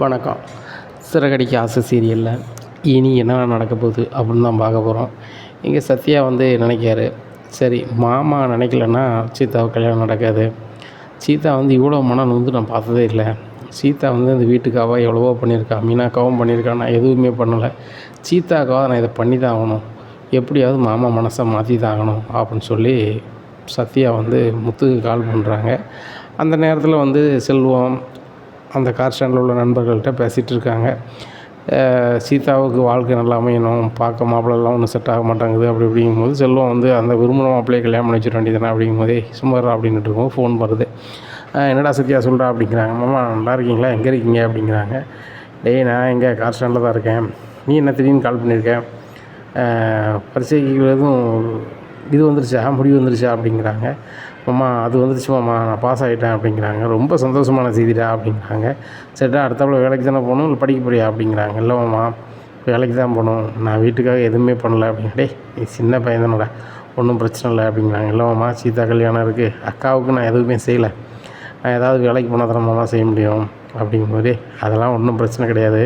வணக்கம். சிறகடிக்க ஆசை சீரியலில் இனி என்ன நடக்க போகுது அப்படின்னு தான் பார்க்க போகிறோம். இங்கே சத்யா நினைக்காரு, சரி மாமா நினைக்கலன்னா சீதாவுக்கு கல்யாணம் நடக்காது. சீதா இவ்வளோ மனம் நான் பார்த்ததே இல்லை. சீதா அந்த வீட்டுக்காக எவ்வளவோ பண்ணியிருக்கா, மீனாக்காவும் பண்ணியிருக்கா, நான் எதுவுமே பண்ணலை. சீதாக்காக நான் இதை பண்ணி தான் ஆகணும், எப்படியாவது மாமா மனசை மாற்றி தான் ஆகணும் அப்படின்னு சொல்லி சத்யா முத்துக்கு கால் பண்ணுறாங்க. அந்த நேரத்தில் செல்வம் அந்த கார் ஸ்டாண்டில் உள்ள நண்பர்கள்ட்ட பேசிகிட்டு இருக்காங்க. சீதாவுக்கு வாழ்க்கை நல்லா அமையணும், பார்க்க மாப்பிள்ளெல்லாம் ஒன்றும் செட் ஆக மாட்டாங்குது அப்படி அப்படிங்கும்போது செல்வம் அந்த விரும்பின மாப்பிள்ளையை கல்யாணம் பண்ணி வச்சிட வேண்டியதானே அப்படிங்கும்போதே சும்மாரா அப்படின்ட்டு இருக்கோம். ஃபோன் வருது. என்னடா சத்யா சொல்கிறா அப்படிங்கிறாங்க. மாமா நல்லா இருக்கீங்களா, எங்கே இருக்கீங்க அப்படிங்கிறாங்க. டேய் நான் எங்கே கார் ஸ்டாண்டில் தான் இருக்கேன், நீ என்ன திடீர்னு கால் பண்ணியிருக்கேன், பரீட்சைக்கு எதுவும் இது வந்துருச்சா, முடிவு வந்துருச்சா அப்படிங்கிறாங்க. மாமா அது வந்துருச்சு மாமா, நான் பாஸ் ஆகிட்டேன் அப்படிங்கிறாங்க. ரொம்ப சந்தோஷமான செய்திடா அப்படிங்கிறாங்க. சரிடா அடுத்தாப்புல வேலைக்கு தானே போகணும், இல்லை படிக்க போறியா அப்படிங்கிறாங்க. இல்லை மாமா வேலைக்கு தான் போகணும், நான் வீட்டுக்காக எதுவுமே பண்ணலை அப்படிங்க. டேய் நீ சின்ன பையன் தானடா, ஒன்றும் பிரச்சனை இல்லை அப்படிங்கிறாங்க. இல்லை மாமா சீதா கல்யாணம் இருக்குது, அக்காவுக்கு நான் எதுவுமே செய்யலை, நான் ஏதாவது வேலைக்கு போனால் தானே மாமா செய்ய முடியும் அப்படிங்கும்போது, அதெல்லாம் ஒன்றும் பிரச்சனை கிடையாது,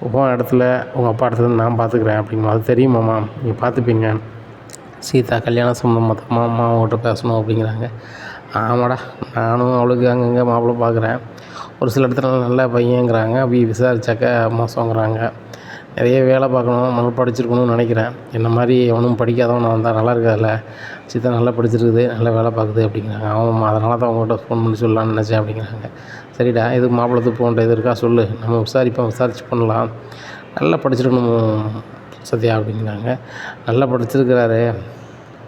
உன் இடத்துல உங்கள் அப்பா இடத்துல நான் பார்த்துக்குறேன் அப்படிங்கும்போது, அது தெரியும் மாமா நீங்கள் பார்த்துப்பீங்க, சீதா கல்யாணம் சம்மந்தமாக மாமா அவங்ககிட்ட பேசணும் அப்படிங்கிறாங்க. ஆமாடா நானும் அவளுக்கு அங்கங்கே மாப்பிள்ளை பார்க்குறேன், ஒரு சில இடத்துல நல்ல பையங்கிறாங்க, அப்படி விசாரித்தாக்கா மோசங்கிறாங்க, நிறைய வேலை பார்க்கணும், நல்லா படிச்சிருக்கணும்னு நினைக்கிறேன், என்ன மாதிரி எவனும் படிக்காதவன் வந்தால் நல்லா இருக்காதுல்ல, சீதா நல்லா படிச்சிருக்குது, நல்லா வேலை பார்க்குது அப்படிங்கிறாங்க. அவன் அதனால தான் அவங்ககிட்ட ஃபோன் பண்ணி சொல்லலான்னு நினச்சேன் அப்படிங்கிறாங்க. சரிடா எதுக்கு மாப்பிள்ளை போன்ற இது இருக்கா சொல்லு, நம்ம விசாரிச்சு பண்ணலாம், நல்லா படிச்சிருக்கணும் சத்யா அப்படிங்கிறாங்க. நல்லா படிச்சிருக்கிறாரு,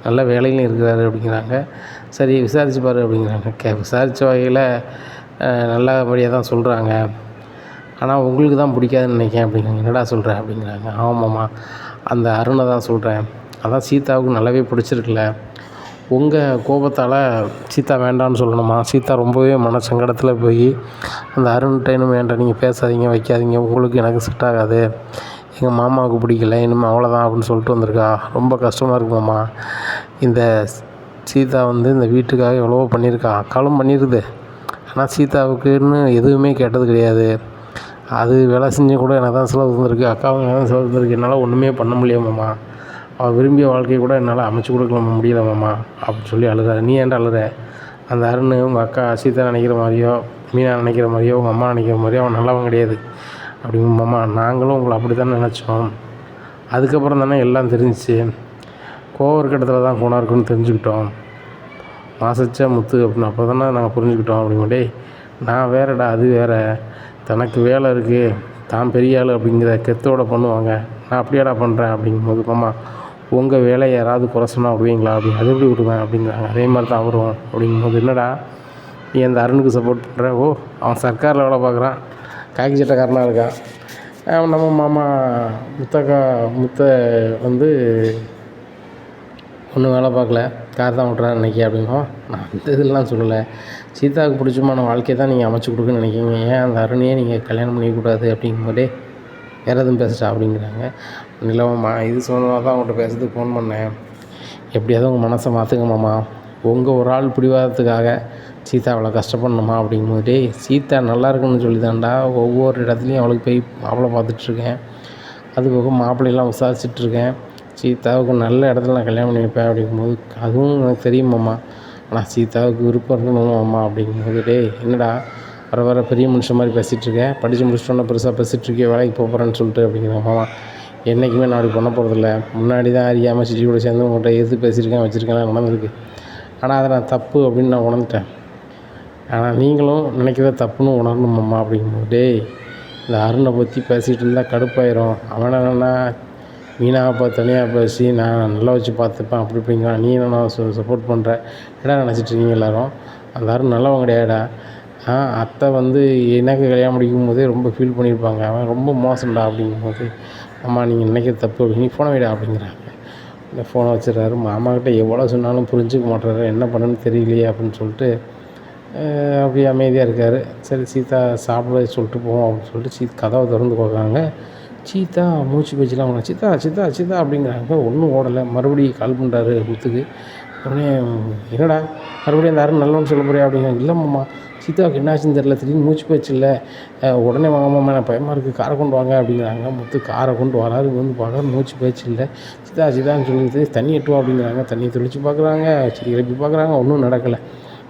நல்ல வேலையிலும் இருக்கிறாரு அப்படிங்கிறாங்க. சரி விசாரிச்சு பாரு அப்படிங்கிறாங்க. விசாரித்த வகையில் நல்லபடியாக தான் சொல்கிறாங்க, ஆனால் உங்களுக்கு தான் பிடிக்காதுன்னு நினைக்கிறேன் அப்படிங்கிறாங்க. என்னடா சொல்கிற அப்படிங்கிறாங்க. ஆமாம்மா அந்த அருணை தான் சொல்கிறேன், அதான் சீதாவுக்கு நல்லாவே பிடிச்சிருக்குல்ல, உங்கள் கோபத்தால் சீதா வேண்டான்னு சொல்லணுமா, சீதா ரொம்பவே மன சங்கடத்தில் போய் அந்த அருண்கிட்ட இன்னும் வேண்டாம், நீங்கள் பேசாதீங்க வைக்காதீங்க, உங்களுக்கு எனக்கு செட் ஆகாது, எங்கள் மாமாவுக்கு பிடிக்கல, இனிமேல் அவ்வளோதான் அப்படின்னு சொல்லிட்டு வந்திருக்கா, ரொம்ப கஷ்டமாக இருக்குமாம்மா, இந்த சீதா இந்த வீட்டுக்காக எவ்வளவோ பண்ணியிருக்கா, அக்காலும் பண்ணியிருக்குது, ஆனால் சீதாவுக்குன்னு எதுவுமே கேட்டது கிடையாது, அது வேலை செஞ்சு கூட எனக்கு தான் செலவு தந்திருக்கு, அக்காவும் எனக்கு தான் செலவு தந்திருக்கு, என்னால் ஒன்றுமே பண்ண முடியாமாம்மா, அவள் விரும்பிய வாழ்க்கையை கூட என்னால் அமைச்சு கொடுக்க முடியலமாம்மா அப்படின்னு சொல்லி அழுகாரு. நீ ஏன்டா அழுற, அந்த அருண் உங்கள் அக்கா சீதா நினைக்கிற மாதிரியோ, மீனா நினைக்கிற மாதிரியோ, உங்கள் அம்மா நினைக்கிற மாதிரியோ அவன் நல்லவன் கிடையாது அப்படிங்க. மாமா நாங்களும் உங்களை அப்படி தானே நினச்சோம், அதுக்கப்புறம் தானே எல்லாம் தெரிஞ்சிச்சு, கோவர் கட்டத்தில் தான் குணம் இருக்குன்னு தெரிஞ்சுக்கிட்டோம், மாசச்சா முத்து அப்படின்னு அப்போ தானே நாங்கள் புரிஞ்சுக்கிட்டோம் அப்படிங்கட்டே. நான் வேறடா, அது வேறு, தனக்கு வேலை இருக்குது, தான் பெரிய ஆள் அப்படிங்கிற கெத்தோடு பண்ணுவாங்க, நான் அப்படியாடா பண்ணுறேன் அப்படிங்கும்போது, மாமா உங்கள் வேலையை யாராவது குறை சொன்னால் விடுவீங்களா அப்படின்னு, அது எப்படி விடுவேன் அப்படிங்கிறாங்க. அதே மாதிரி தான் வரும் அப்படிங்கும்போது, என்னடா நீ அந்த அருணுக்கு சப்போர்ட் பண்ணுற, ஓ அவன் சர்க்காரில் வேலை பார்க்குறான், காக்கி சட்டக்காரனாக இருக்கான், நம்ம மாமா முத்தை ஒன்றும் வேலை பார்க்கல, கார் தான் விட்றான்னு நினைக்க அப்படிங்கும். நான் அந்த இதெல்லாம் சொல்லலை, சீதாவுக்கு பிடிச்சமான வாழ்க்கையை தான் நீங்கள் அமைச்சு கொடுக்குன்னு நினைக்கிங்க, ஏன் அந்த அருணையே நீங்கள் கல்யாணம் பண்ணிக்கூடாது அப்படிங்கும்போதே வேறு எதுவும் பேசிட்டா அப்படிங்கிறாங்க. நிலவம்மா இது சொன்னதாக தான் அவங்கள்ட்ட பேசுறதுக்கு ஃபோன் பண்ணேன், எப்படியாவது உங்கள் மனசை மாற்றுங்க மாமா, உங்கள் ஒரு ஆள் பிடிவாதத்துக்காக சீதா அவ்வளோ கஷ்டப்படணுமா அப்படிங்கும்போதே, சீதா நல்லா இருக்குன்னு சொல்லி தான்டா ஒவ்வொரு இடத்துலையும் அவளுக்கு போய் மாப்பிள்ளை பார்த்துட்ருக்கேன், அதுபோக மாப்பிள்ளையெல்லாம் விசாரிச்சிட்ருக்கேன், சீதாவுக்கு நல்ல இடத்துல நான் கல்யாணம் பண்ணி வைப்பேன் அப்படிங்கும்போது, அதுவும் எனக்கு தெரியுமாம்மா, ஆனால் சீதாவுக்கு விருப்பம் இருக்கணும் அம்மா அப்படிங்கும்போது, டே என்னடா வர பெரிய மனுஷன் மாதிரி பேசிகிட்ருக்கேன், படித்து முடிச்சிட்டோன்னா பெருசாக பேசிகிட்ருக்கேன், வேலைக்கு போகிறேன்னு சொல்லிட்டு அப்படிங்கிற. மாமா என்றைக்குமே நான் அப்படி பண்ண போகிறதில்ல, முன்னாடி தான் அறியாமல் சிட்டி கூட சேர்ந்து உங்கள்கிட்ட எது பேசியிருக்கேன் வச்சுருக்கேன் நடந்திருக்கு, ஆனால் அதை நான் தப்பு அப்படின்னு நான் உணர்ந்துட்டேன், ஆனால் நீங்களும் நினைக்கிறத தப்புன்னு உணரணுமாம்மா அப்படிங்கும்போது, டேய் இந்த அருணை பற்றி பேசிகிட்டு இருந்தால் கடுப்பாயிரும், அவனை என்னென்னா மீனாவை தனியாக பேசி நான் நல்லா வச்சு பார்த்துப்பேன் அப்படி இப்படிங்கிறான், நீ என்ன சப்போர்ட் பண்ணுற, என்ன நினச்சிட்ருக்கீங்க எல்லோரும், அந்த அருண் நல்லவன் கிடையாடா, அத்தை எனக்கு கல்யாணம் முடிக்கும் போதே ரொம்ப ஃபீல் பண்ணியிருப்பாங்க, அவன் ரொம்ப மோசம்டா அப்படிங்கும்போது, அம்மா நீங்கள் நினைக்கிறது தப்பு அப்படி, நீ ஃபோனை விட அப்படிங்கிறாங்க. இந்த ஃபோனை வச்சிடறாரு. மாமாக்கிட்ட எவ்வளோ சொன்னாலும் புரிஞ்சுக்க மாட்டாரு, என்ன பண்ணுன்னு தெரியலையே அப்படின்னு சொல்லிட்டு அப்படியே அமைதியாக இருக்கார். சரி சீதா சாப்பிட சொல்லிட்டு போவோம் அப்படின்னு சொல்லிட்டு கதவை திறந்து பார்க்குறாங்க. சீதா மூச்சு பேச்சுலாம் அவங்க சீதா சீதா சீதா அப்படிங்கிறாங்க. ஒன்றும் ஓடலை. மறுபடியும் கால் பண்ணுறாரு முத்துக்கு. உடனே என்னடா மறுபடியும் அந்த அருண் நல்லவன்னு சொல்ல போறியா அப்படிங்கிறாங்க. இல்லைம்மா சீதாவுக்கு என்னாச்சுன்னு தெரில, திடீர்னு மூச்சு பேச்சு இல்லை. உடனே வாங்கம்மா எனக்கு பயமாக இருக்குது, காரை கொண்டு வாங்க அப்படிங்கிறாங்க. முத்து காரை கொண்டு வராரு. இங்கே வந்து பார்க்குறாரு, மூச்சு பேச்சு இல்லை. சீதான்னு சொல்லிட்டு தண்ணி எட்டுவா அப்படிங்கிறாங்க. தண்ணியை தெளித்து பார்க்குறாங்க, சரி எழுப்பி பார்க்குறாங்க, ஒன்றும் நடக்கலை.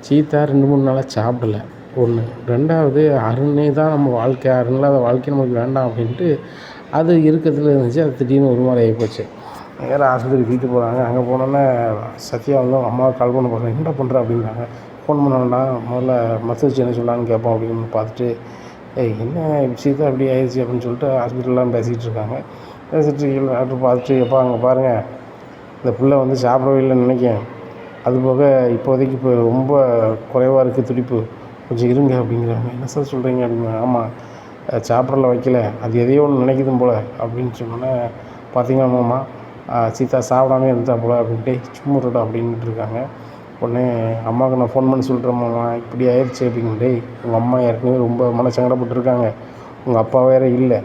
சீதா 2-3 நாளாக சாப்பிடல. ஒன்று. 2வது அருணே தான் நம்ம வாழ்க்கை, அருண் இல்லாத வாழ்க்கை நமக்கு வேண்டாம் அப்படின்ட்டு அது இருக்கிறதுல இருந்துச்சு. அது திடீர்னு ஒரு மாதிரி ஆகிப்போச்சு. நேரா ஆஸ்பத்திரிக்கு தூக்கிட்டு போகிறாங்க. அங்கே போனோன்னே சத்யா வந்து அவங்க அம்மாவை கால் பண்ண போகிறாங்க. என்னடா பண்ணுற அப்படிங்கிறாங்க. ஃபோன் பண்ண வேண்டாம், முதல்ல மருத்துவச்சி என்ன சொல்லான்னு கேட்போம் அப்படின்னு பார்த்துட்டு, என்ன சீதா அப்படி ஆயிடுச்சு அப்படின்னு சொல்லிட்டு ஹாஸ்பிட்டல்லாம் பேசிகிட்டு இருக்காங்க. பேசிகிட்டு இருக்கீங்க டாக்டர் பார்த்துட்டு, எப்பா அங்கே பாருங்கள், இந்த பிள்ளை வந்து சாப்பிடவே இல்லைன்னு நினைக்கிறேன். அதுபோக இப்போதைக்கு இப்போ ரொம்ப குறைவாக இருக்குது துடிப்பு, கொஞ்சம் இருங்க அப்படிங்கிறாங்க. என்ன சார் சொல்கிறீங்க அப்படிங்கிறாங்க. ஆமாம், சாப்பிடல வைக்கல, அது எதையோ ஒன்று நினைக்குதும் போல் அப்படின்னு சொன்னோன்னே, பார்த்தீங்கன்னா மாமா சீதா சாப்பிடாமே இருந்தா போல் அப்படின்ட்டு சும்மா விட்டுட்டா அப்படின்ட்டு இருக்காங்க. உடனே அம்மாவுக்கு நான் ஃபோன் பண்ணி சொல்கிறேன், மாமா இப்படி ஆயிடுச்சு அப்படின்ட்டு. உங்கள் அம்மா ஏற்கனவே ரொம்ப மனசங்கடப்பட்டுருக்காங்க, உங்கள் அப்பா வேறு இல்லை,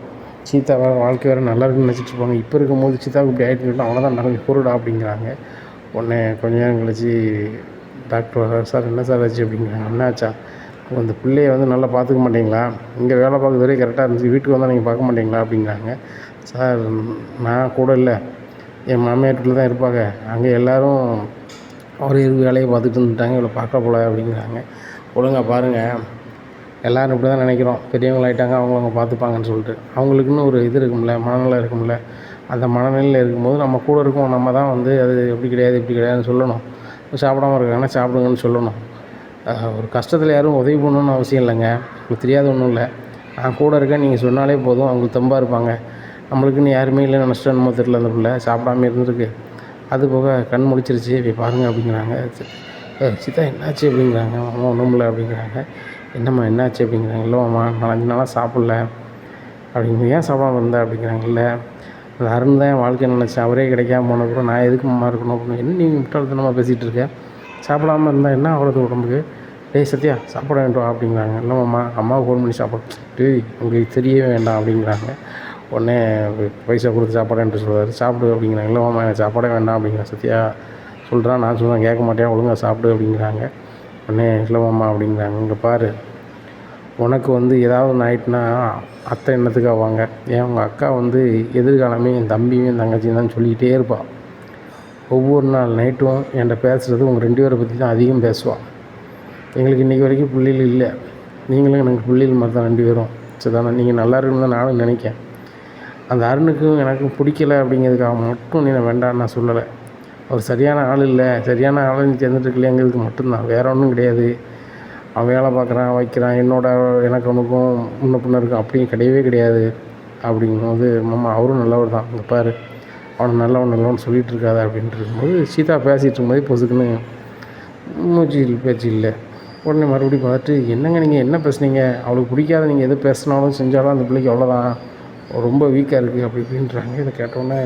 சீதா வேறு வாழ்க்கை வேறு நல்லா இருக்குன்னு நினச்சிட்டு இருப்பாங்க. இப்போ இருக்கும்போது சீதாவுக்கு இப்படி ஆகிட்டு அவ்வளோதான் நடந்து பொருடா அப்படிங்கிறாங்க. உடனே கொஞ்ச நேரம் கழிச்சு டாக்டர் வர்றாரு. சார் என்ன சார் ஆச்சு அப்படிங்கிறாங்க. என்னாச்சா, அந்த பிள்ளைய வந்து நல்லா பார்த்துக்க மாட்டிங்களா, இங்கே வேலை பார்க்குறது வரையும் கரெக்டாக இருந்துச்சு, வீட்டுக்கு வந்தால் நீங்கள் பார்க்க மாட்டிங்களா அப்படிங்கிறாங்க. சார் நான் கூட இல்லை, என் மாமியார் வீட்டில் தான் இருப்பாங்க, அங்கே எல்லோரும் ஒரே வேலையை பார்த்துட்டு இருந்துட்டாங்க, இவ்வளோ பார்க்க போல அப்படிங்கிறாங்க. ஒழுங்காக பாருங்கள், எல்லோரும் இப்படி தான் நினைக்கிறோம், பெரியவங்களாயிட்டாங்க அவங்கள பார்த்துப்பாங்கன்னு சொல்லிட்டு. அவங்களுக்குன்னு ஒரு இது இருக்கும்ல, மனநிலை இருக்கும்ல. அந்த மனநிலையில் இருக்கும்போது நம்ம கூட இருக்கோம், நம்ம தான் வந்து அது எப்படி கிடையாது இப்படி கிடையாதுன்னு சொல்லணும். சாப்பிடாம இருக்காங்கன்னா சாப்பிடுங்கன்னு சொல்லணும். ஒரு கஷ்டத்தில் யாரும் உதவி பண்ணணுன்னு அவசியம் இல்லைங்க. உங்களுக்கு தெரியாது ஒன்றும் இல்லை, நான் கூட இருக்கேன் நீங்கள் சொன்னாலே போதும், அவங்களுக்கு தெம்பாக இருப்பாங்க. நம்மளுக்குன்னு யாருமே இல்லைன்னு நினச்சிட்டு என்னமோ தெரியல, அந்த பிள்ளை சாப்பிடாம இருந்திருக்கு, அது போக கண் முழிச்சிருச்சு, இப்படி பாருங்கள் அப்படிங்கிறாங்க. சீதா என்னாச்சு அப்படிங்கிறாங்க. அம்மா ஒன்றும் இல்லை அப்படிங்கிறாங்க. என்னம்மா என்னாச்சு அப்படிங்கிறாங்க. இல்லைம்மா நான் 5 நாளாக சாப்பிட்ல அப்படிங்க. ஏன் சாப்பிடாம இருந்தேன் அப்படிங்கிறாங்க. இல்லை அந்த அருண் தான் என் வாழ்க்கை நினச்சேன், அவரே கிடைக்காம போனப்புறம் நான் எதுக்கு அம்மா இருக்கணும் அப்படின்னு. என்ன நீங்கள் முட்டாள்தனமாக பேசிகிட்டு இருக்கேன், சாப்பிடாமல் இருந்தால் என்ன அவ்வளோது உடம்புக்கு, டேய் சத்யா சாப்பிட வேண்டும் அப்படிங்கிறாங்க. இல்லைம்மா அம்மாவுக்கு ஃபோன் பண்ணி சாப்பிட, டேய் உங்களுக்கு தெரியவே வேண்டாம் அப்படிங்கிறாங்க. உடனே பைசா கொடுத்து சாப்பாடுன்ட்டு சொல்லுவார். சாப்பிடு அப்படிங்கிறாங்க. இல்லைம்மா எனக்கு சாப்பாடே வேண்டாம் அப்படிங்கிற சத்யா சொல்கிறான். நான் சொல்லுவேன் கேட்க மாட்டேன், ஒழுங்காக சாப்பிடு அப்படிங்கிறாங்க. உடனே இல்லைம்மா அப்படிங்கிறாங்க. இங்கே பாரு, உனக்கு வந்து ஏதாவது ஒன்று ஆகிட்டுனா அத்தை என்னத்துக்கு ஆவாங்க, ஏன் உங்கள் அக்கா வந்து எதிர்காலமே என் தம்பியும் என் தங்கச்சியும் தான் சொல்லிக்கிட்டே இருப்பாள். ஒவ்வொரு நாள் நைட்டும் என்கிட்ட பேசுகிறது உங்கள் 2 பேரை பற்றி தான் அதிகம் பேசுவாள். எங்களுக்கு இன்றைக்கி வரைக்கும் பிள்ளைகள் இல்லை, நீங்களும் எனக்கு பிள்ளைகள் மாதிரி தான் 2 பேரும். சரி தானே, நீங்கள் நல்லா இருக்குன்னு தான் நானும் நினைக்கிறேன். அந்த அருணுக்கும் எனக்கும் பிடிக்கலை அப்படிங்கிறதுக்காக மட்டும் நீ வேண்டான்னு நான் சொல்லலை. அவர் சரியான ஆள் இல்லை, சரியான ஆளை நீ சேர்ந்துட்டுருக்கலைங்கிறதுக்கு மட்டும்தான், வேறு ஒன்றும் கிடையாது. அவன் வேலை பார்க்குறான் வைக்கிறான், எனக்கு அவனுக்கும் முன்ன பின்ன இருக்கும் அப்படியும் கிடையவே கிடையாது அப்படிங்கும்போது, மாமா அவரும் நல்லவர் தான், இங்கே பாரு அவனை நல்லவன் சொல்லிகிட்டு இருக்காத அப்படின்ட்டு இருக்கும்போது, சீதா பேசிகிட்டு இருக்கும்போது பொசுக்குன்னு மூச்சில் பேச்சு இல்லை. உடனே மறுபடியும் பார்த்துட்டு, என்னங்க நீங்கள் என்ன பேசுனீங்க, அவளுக்கு பிடிக்காத நீங்கள் எது பேசினாலும் செஞ்சாலும் அந்த பிள்ளைக்கு அவ்வளோதான், ரொம்ப வீக்காக இருக்குது அப்படி இப்படின்றாங்க. இதை கேட்டோன்னே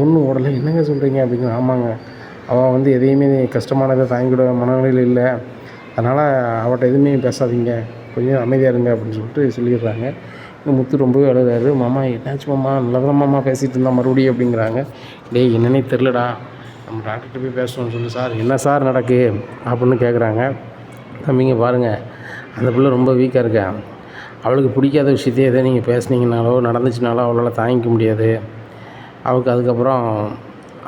ஒன்றும் ஓடலை, என்னங்க சொல்கிறீங்க அப்படிங்கிற. ஆமாங்க, அவள் வந்து எதையுமே கஷ்டமானதை தாங்கிவிட மனநிலையில் இல்லை, அதனால் அவட்ட எதுவுமே பேசாதீங்க, கொஞ்சம் அமைதியாக இருங்க அப்படின்னு சொல்லிட்டு சொல்லிடுறாங்க. இந்த முத்து ரொம்பவே அழுகிறாரு. மாமா என்னாச்சு மாமா, நல்லதாக மாமா பேசிகிட்டு இருந்தால் மறுபடியும் அப்படிங்கிறாங்க. டேய் என்னன்னே தெரிலடா, நம்ம டாக்டர்கிட்ட போய் பேசணும்னு சொல்லி. சார் என்ன சார் நடக்கு அப்படின்னு கேட்குறாங்க. தம்பிங்க பாருங்கள், அந்த பிள்ளை ரொம்ப வீக்காக இருக்கா, அவளுக்கு பிடிக்காத விஷயத்தையே எதை நீங்கள் பேசுனீங்கனாலோ நடந்துச்சுனாலோ அவளால் தாங்கிக்க முடியாது, அவளுக்கு அதுக்கப்புறம்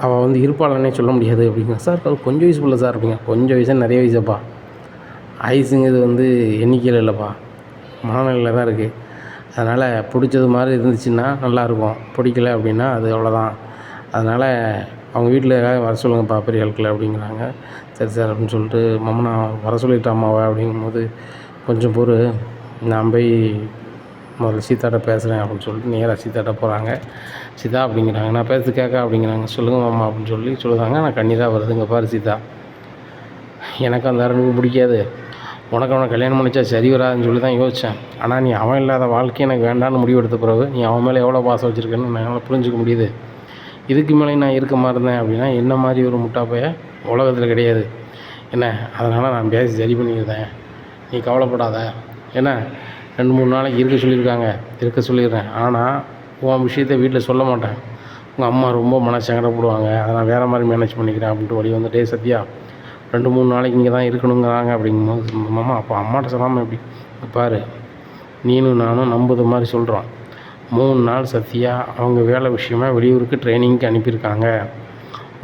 அவள் வந்து இருப்பாளன்னே சொல்ல முடியாது அப்படிங்க. சார் அது கொஞ்சம் வயசு பிள்ளை சார் அப்படிங்க. கொஞ்சம் வயசு நிறைய வயசுப்பா, ஆயுசுங்கிறது வந்து எண்ணிக்கையில் இல்லைப்பா, மனநிலையில் தான் இருக்குது. அதனால் பிடிச்சது மாதிரி இருந்துச்சுன்னா நல்லாயிருக்கும், பிடிக்கல அப்படின்னா அது அவ்வளோதான். அதனால் அவங்க வீட்டில் ஏதாவது வர சொல்லுங்கப்பா பெரிய ஆட்களை அப்படிங்கிறாங்க. சரி சார் அப்படின்னு சொல்லிட்டு, மாமா நான் வர சொல்லிட்டேன் அம்மாவை அப்படிங்கும்போது, கொஞ்சம் பொறு நான் போய் முதல்ல சீதாட்ட பேசுகிறேன் அப்படின்னு சொல்லிட்டு நேராக சீதாட்ட போகிறாங்க. சீதா அப்படிங்கிறாங்க. நான் பேச கேட்க அப்படிங்கிறாங்க. சொல்லுங்கள் மாமா அப்படின்னு சொல்லி சொல்லுறாங்க. நான் கண்ணீராக வருதுங்க. பாரு சீதா, எனக்கு அந்த அருணுக்கு பிடிக்காது, உனக்கு அவனை கல்யாணம் பண்ணிச்சா சரி வராதுன்னு சொல்லி தான் யோசித்தேன். ஆனால் நீ அவன் இல்லாத வாழ்க்கை எனக்கு வேண்டான்னு முடிவெடுத்த பிறகு நீ அவன் மேலே எவ்வளோ பாசம் வச்சுருக்கேன்னு என்னால் புரிஞ்சிக்க முடியுது. இதுக்கு மேலே நான் இருக்க மாதிரி இருந்தேன் அப்படின்னா என்ன மாதிரி ஒரு முட்டாப்பைய உலகத்தில் கிடையாது என்ன. அதனால் நான் பேசி சரி பண்ணியிருந்தேன், நீ கவலைப்படாத. ஏன்னா 2-3 நாளைக்கு இருக்க சொல்லிடுறேன். ஆனால் உன் விஷயத்தை வீட்டில் சொல்ல மாட்டேன், உங்கள் அம்மா ரொம்ப சங்கடப்படுவாங்க, அதை நான் வேறு மாதிரி மேனேஜ் பண்ணிக்கிறேன் அப்படின்ட்டு வழி வந்துட்டே. சத்யா 2-3 நாளைக்கு இங்கே தான் இருக்கணுங்கிறாங்க அப்படிங்கும்போது, மாமா அப்போ அம்மாட்ட சொல்லாமல் எப்படி? பாரு, நீனும் நானும் நம்புகிற மாதிரி சொல்கிறோம். 3 நாள் சத்யா அவங்க வேலை விஷயமா வெளியூருக்கு ட்ரைனிங்க்கு அனுப்பியிருக்காங்க.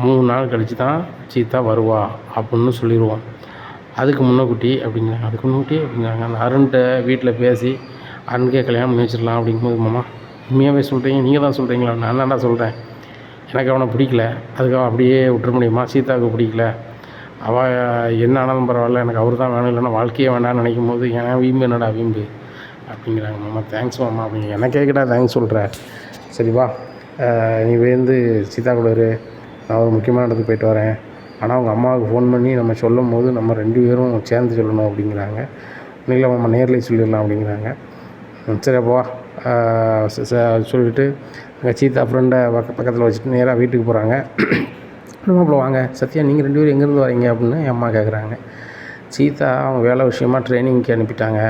3 நாள் கழித்து தான் சீதா வருவா அப்படின்னு சொல்லிடுவோம். அதுக்கு முன்னக்கூட்டி அப்படிங்கிறாங்க. அதுக்கு முன்னக்கூட்டி அப்படிங்கிறாங்க. அந்த அருண்கிட்ட வீட்டில் பேசி அருணுக்கே கல்யாணம் பண்ணி வச்சிடலாம் அப்படிங்கும்போது, மாமா உண்மையாகவே சொல்கிறீங்க? நீங்கள் தான் சொல்கிறீங்களா? நான் தான்டா சொல்கிறேன். எனக்கு அவனை பிடிக்கல, அதுக்காக அப்படியே விட்டுற முடியுமா? சீதாவுக்கு பிடிக்கல, அவள் என்ன ஆனாலும் பரவாயில்ல, எனக்கு அவர் தான் வேணும், இல்லைன்னா வாழ்க்கையே வேண்டாம்னு நினைக்கும் போது ஏன் வீம்பு, என்னடா வீம்பு அப்படிங்கிறாங்க. மாமா தேங்க்ஸ் மாமா அப்படிங்க. எனக்கே கிட்ட தேங்க்ஸ் சொல்கிறேன். சரிவா, நீ வந்து சீதா கூட இரு, நான் ஒரு முக்கியமான இடத்துக்கு போயிட்டு வரேன். ஆனால் அவங்க அம்மாவுக்கு ஃபோன் பண்ணி நம்ம சொல்லும் போது நம்ம 2 பேரும் சேர்ந்து சொல்லணும் அப்படிங்கிறாங்க. இல்லை மாமா நேர்லேயே சொல்லிடலாம் அப்படிங்கிறாங்க. சரி அப்போ சொல்லிவிட்டு அங்கே சீதா ஃப்ரெண்டை பக்கத்தில் வச்சுட்டு நேராக வீட்டுக்கு போகிறாங்க. மாப்பிள்ள வாங்க சத்யா, நீங்கள் 2 பேரும் எங்கேருந்து வரீங்க அப்படின்னு என் அம்மா கேட்குறாங்க. சீதா அவங்க வேலை விஷயமா ட்ரைனிங்க்கு அனுப்பிட்டாங்க.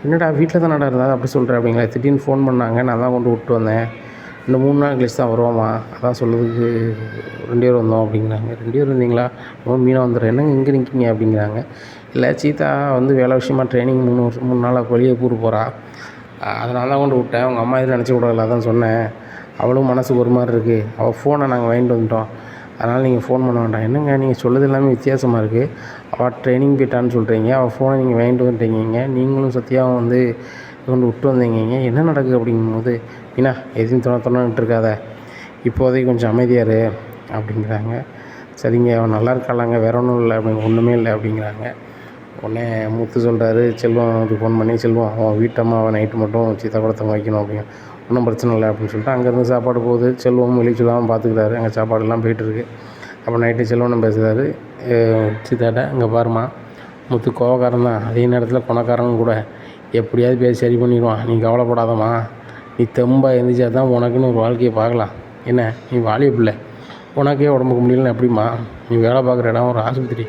என்னடா வீட்டில் தான் நடா இருந்தால் அப்படி சொல்கிறேன் அப்படிங்களா? திடீர்னு ஃபோன் பண்ணாங்க, நான் தான் கொண்டு விட்டு வந்தேன். இன்னும் 3 நாள் கழிச்சு தான் வருவோம்மா, அதான் சொல்லுறதுக்கு 2 பேர் வந்தோம் அப்படிங்கிறாங்க. 2 பேர் இருந்தீங்களா? ரொம்ப மீனாக வந்துடுறேன். என்னங்க இங்கே நிற்கிங்க அப்படிங்கிறாங்க. இல்லை சீதா வந்து வேலை விஷயமா ட்ரைனிங் 3 நாளாக வெளியே கூட்டு போகிறா, அதனால தான் கொண்டு விட்டேன். அவங்க அம்மா எதுவும் நினச்சி விடல, தான் சொன்னேன். அவளும் மனசுக்கு ஒரு மாதிரி இருக்குது. அவள் ஃபோனை நாங்கள் வாங்கிட்டு வந்துட்டோம், அதனால் நீங்கள் ஃபோன் பண்ண வேண்டாம். என்னங்க நீங்கள் சொல்லுறது எல்லாமே வித்தியாசமாக இருக்குது. அவள் ட்ரைனிங் போயிட்டான்னு சொல்கிறீங்க, அவள் ஃபோனை நீங்கள் வாங்கிட்டு வந்துட்டீங்க, நீங்களும் சத்யாவும் வந்து கொண்டு விட்டு வந்தீங்க, என்ன நடக்குது அப்படிங்கும்போது, மீனா எதையும் தொண்ணூட்டு இருக்காத, இப்போதைக்கு கொஞ்சம் அமைதியாக இரு அப்படிங்கிறாங்க. சரிங்க, அவன் நல்லா இருக்காளாங்க, வேற ஒன்றும் இல்லை ஒன்றுமே இல்லை அப்படிங்கிறாங்க. உடனே முத்து சொல்கிறாரு, செல்வம் ஃபோன் பண்ணி, செல்வம் அவன் வீட்டம்மா அவன் நைட்டு மட்டும் சீதா கூட தங்க வைக்கணும் அப்படிங்க. ஒன்றும் பிரச்சனை இல்லை அப்படின்னு சொல்லிட்டு அங்கேருந்து சாப்பாடு போகுது. செல்வம் வெளியே சொல்லாமல் பார்த்துக்கிறாரு, அங்கே சாப்பாடெல்லாம் போயிட்டுருக்கு. அப்போ நைட்டு செல்வனும் பேசுகிறாரு சீதாட்ட, அங்கே பாருமா, முத்து கோவக்காரன் தான், அதே நேரத்தில் பணக்காரனும் கூட, எப்படியாவது பேசி சரி பண்ணிடுவான், நீ கவலைப்படாதம்மா, நீ தெம்பா எழுந்திரிச்சா தான் உனக்குன்னு ஒரு வாழ்க்கையை பார்க்கலாம். என்ன நீ வாலிய பிள்ளை, உனக்கே உடம்புக்கு முடியலன்னு எப்படிம்மா? நீ வேலை பார்க்குற இடம் ஒரு ஆஸ்பத்திரி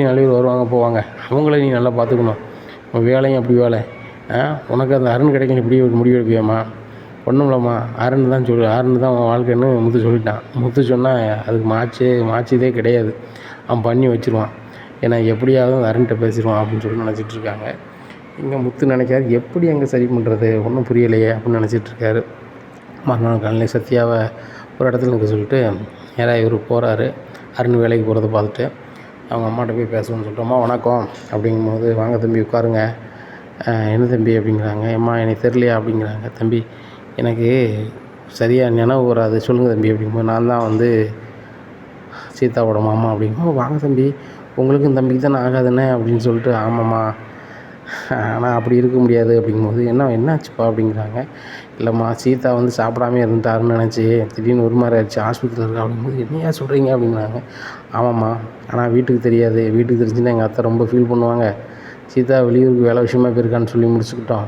நல்ல வருவாங்க போவாங்க, அவங்கள நீ நல்லா பார்த்துக்கணும். உன் வேலையும் அப்படி வேலை, உனக்கு அந்த அருண் கிடைக்கணும், இப்படி முடிவு எடுப்பியாம்மா? ஒன்றும் இல்லைம்மா, அருண் தான் உன் வாழ்க்கைன்னு முத்து சொல்லிட்டான். முத்து சொன்னால் அதுக்கு மாற்றதே கிடையாது, அவன் பண்ணி வச்சுருவான். ஏன்னா எப்படியாவது அந்த அருண்கிட்ட பேசிடுவான் அப்படின்னு சொல்லி நினச்சிட்ருக்காங்க. இங்கே முத்து நினைக்காரு, எப்படி அங்கே சரி பண்ணுறது, ஒன்றும் புரியலையே அப்படின்னு நினச்சிட்ருக்காரு. மறுநாள் காலையில் சத்யாவை ஒரு இடத்துல நிற்க சொல்லிட்டு நேராக இவர் போகிறாரு. அருண் வேலைக்கு போகிறத பார்த்துட்டு அவங்க அம்மாட்ட போய் பேசணும்னு சொல்லிட்டு, அம்மா வணக்கம் அப்படிங்கும்போது, வாங்க தம்பி உட்காருங்க. என்ன தம்பி அப்படிங்கிறாங்க. அம்மா எனக்கு தெரியலையா அப்படிங்கிறாங்க. தம்பி எனக்கு சரியாக நினைவு வராது, சொல்லுங்கள் தம்பி அப்படிங்கும்போது, நான் தான் வந்து சீதாவோட மாமா அப்படிங்கும்போது, வாங்க தம்பி உங்களுக்கும் தம்பிக்கு தானே ஆகாதுண்ணே அப்படின்னு சொல்லிட்டு, ஆமாம்மா ஆனால் அப்படி இருக்க முடியாது அப்படிங்கும்போது, என்னாச்சுப்பா அப்படிங்கிறாங்க. இல்லைம்மா சீதா வந்து சாப்பிடாமே இருந்துட்டாருன்னு நினச்சி திடீர்னு ஒரு மாதிரி ஆயிடுச்சு, ஆஸ்பத்திரியில் இருக்கா அப்படிங்கும்போது, என்னையா சொல்கிறீங்க அப்படிங்கிறாங்க. ஆமாம்மா, ஆனால் வீட்டுக்கு தெரியாது, வீட்டுக்கு தெரிஞ்சுன்னா எங்கள் அத்தை ரொம்ப ஃபீல் பண்ணுவாங்க. சீதா வெளியூருக்கு வேலை விஷயமா போயிருக்கான்னு சொல்லி முடிச்சுக்கிட்டோம்,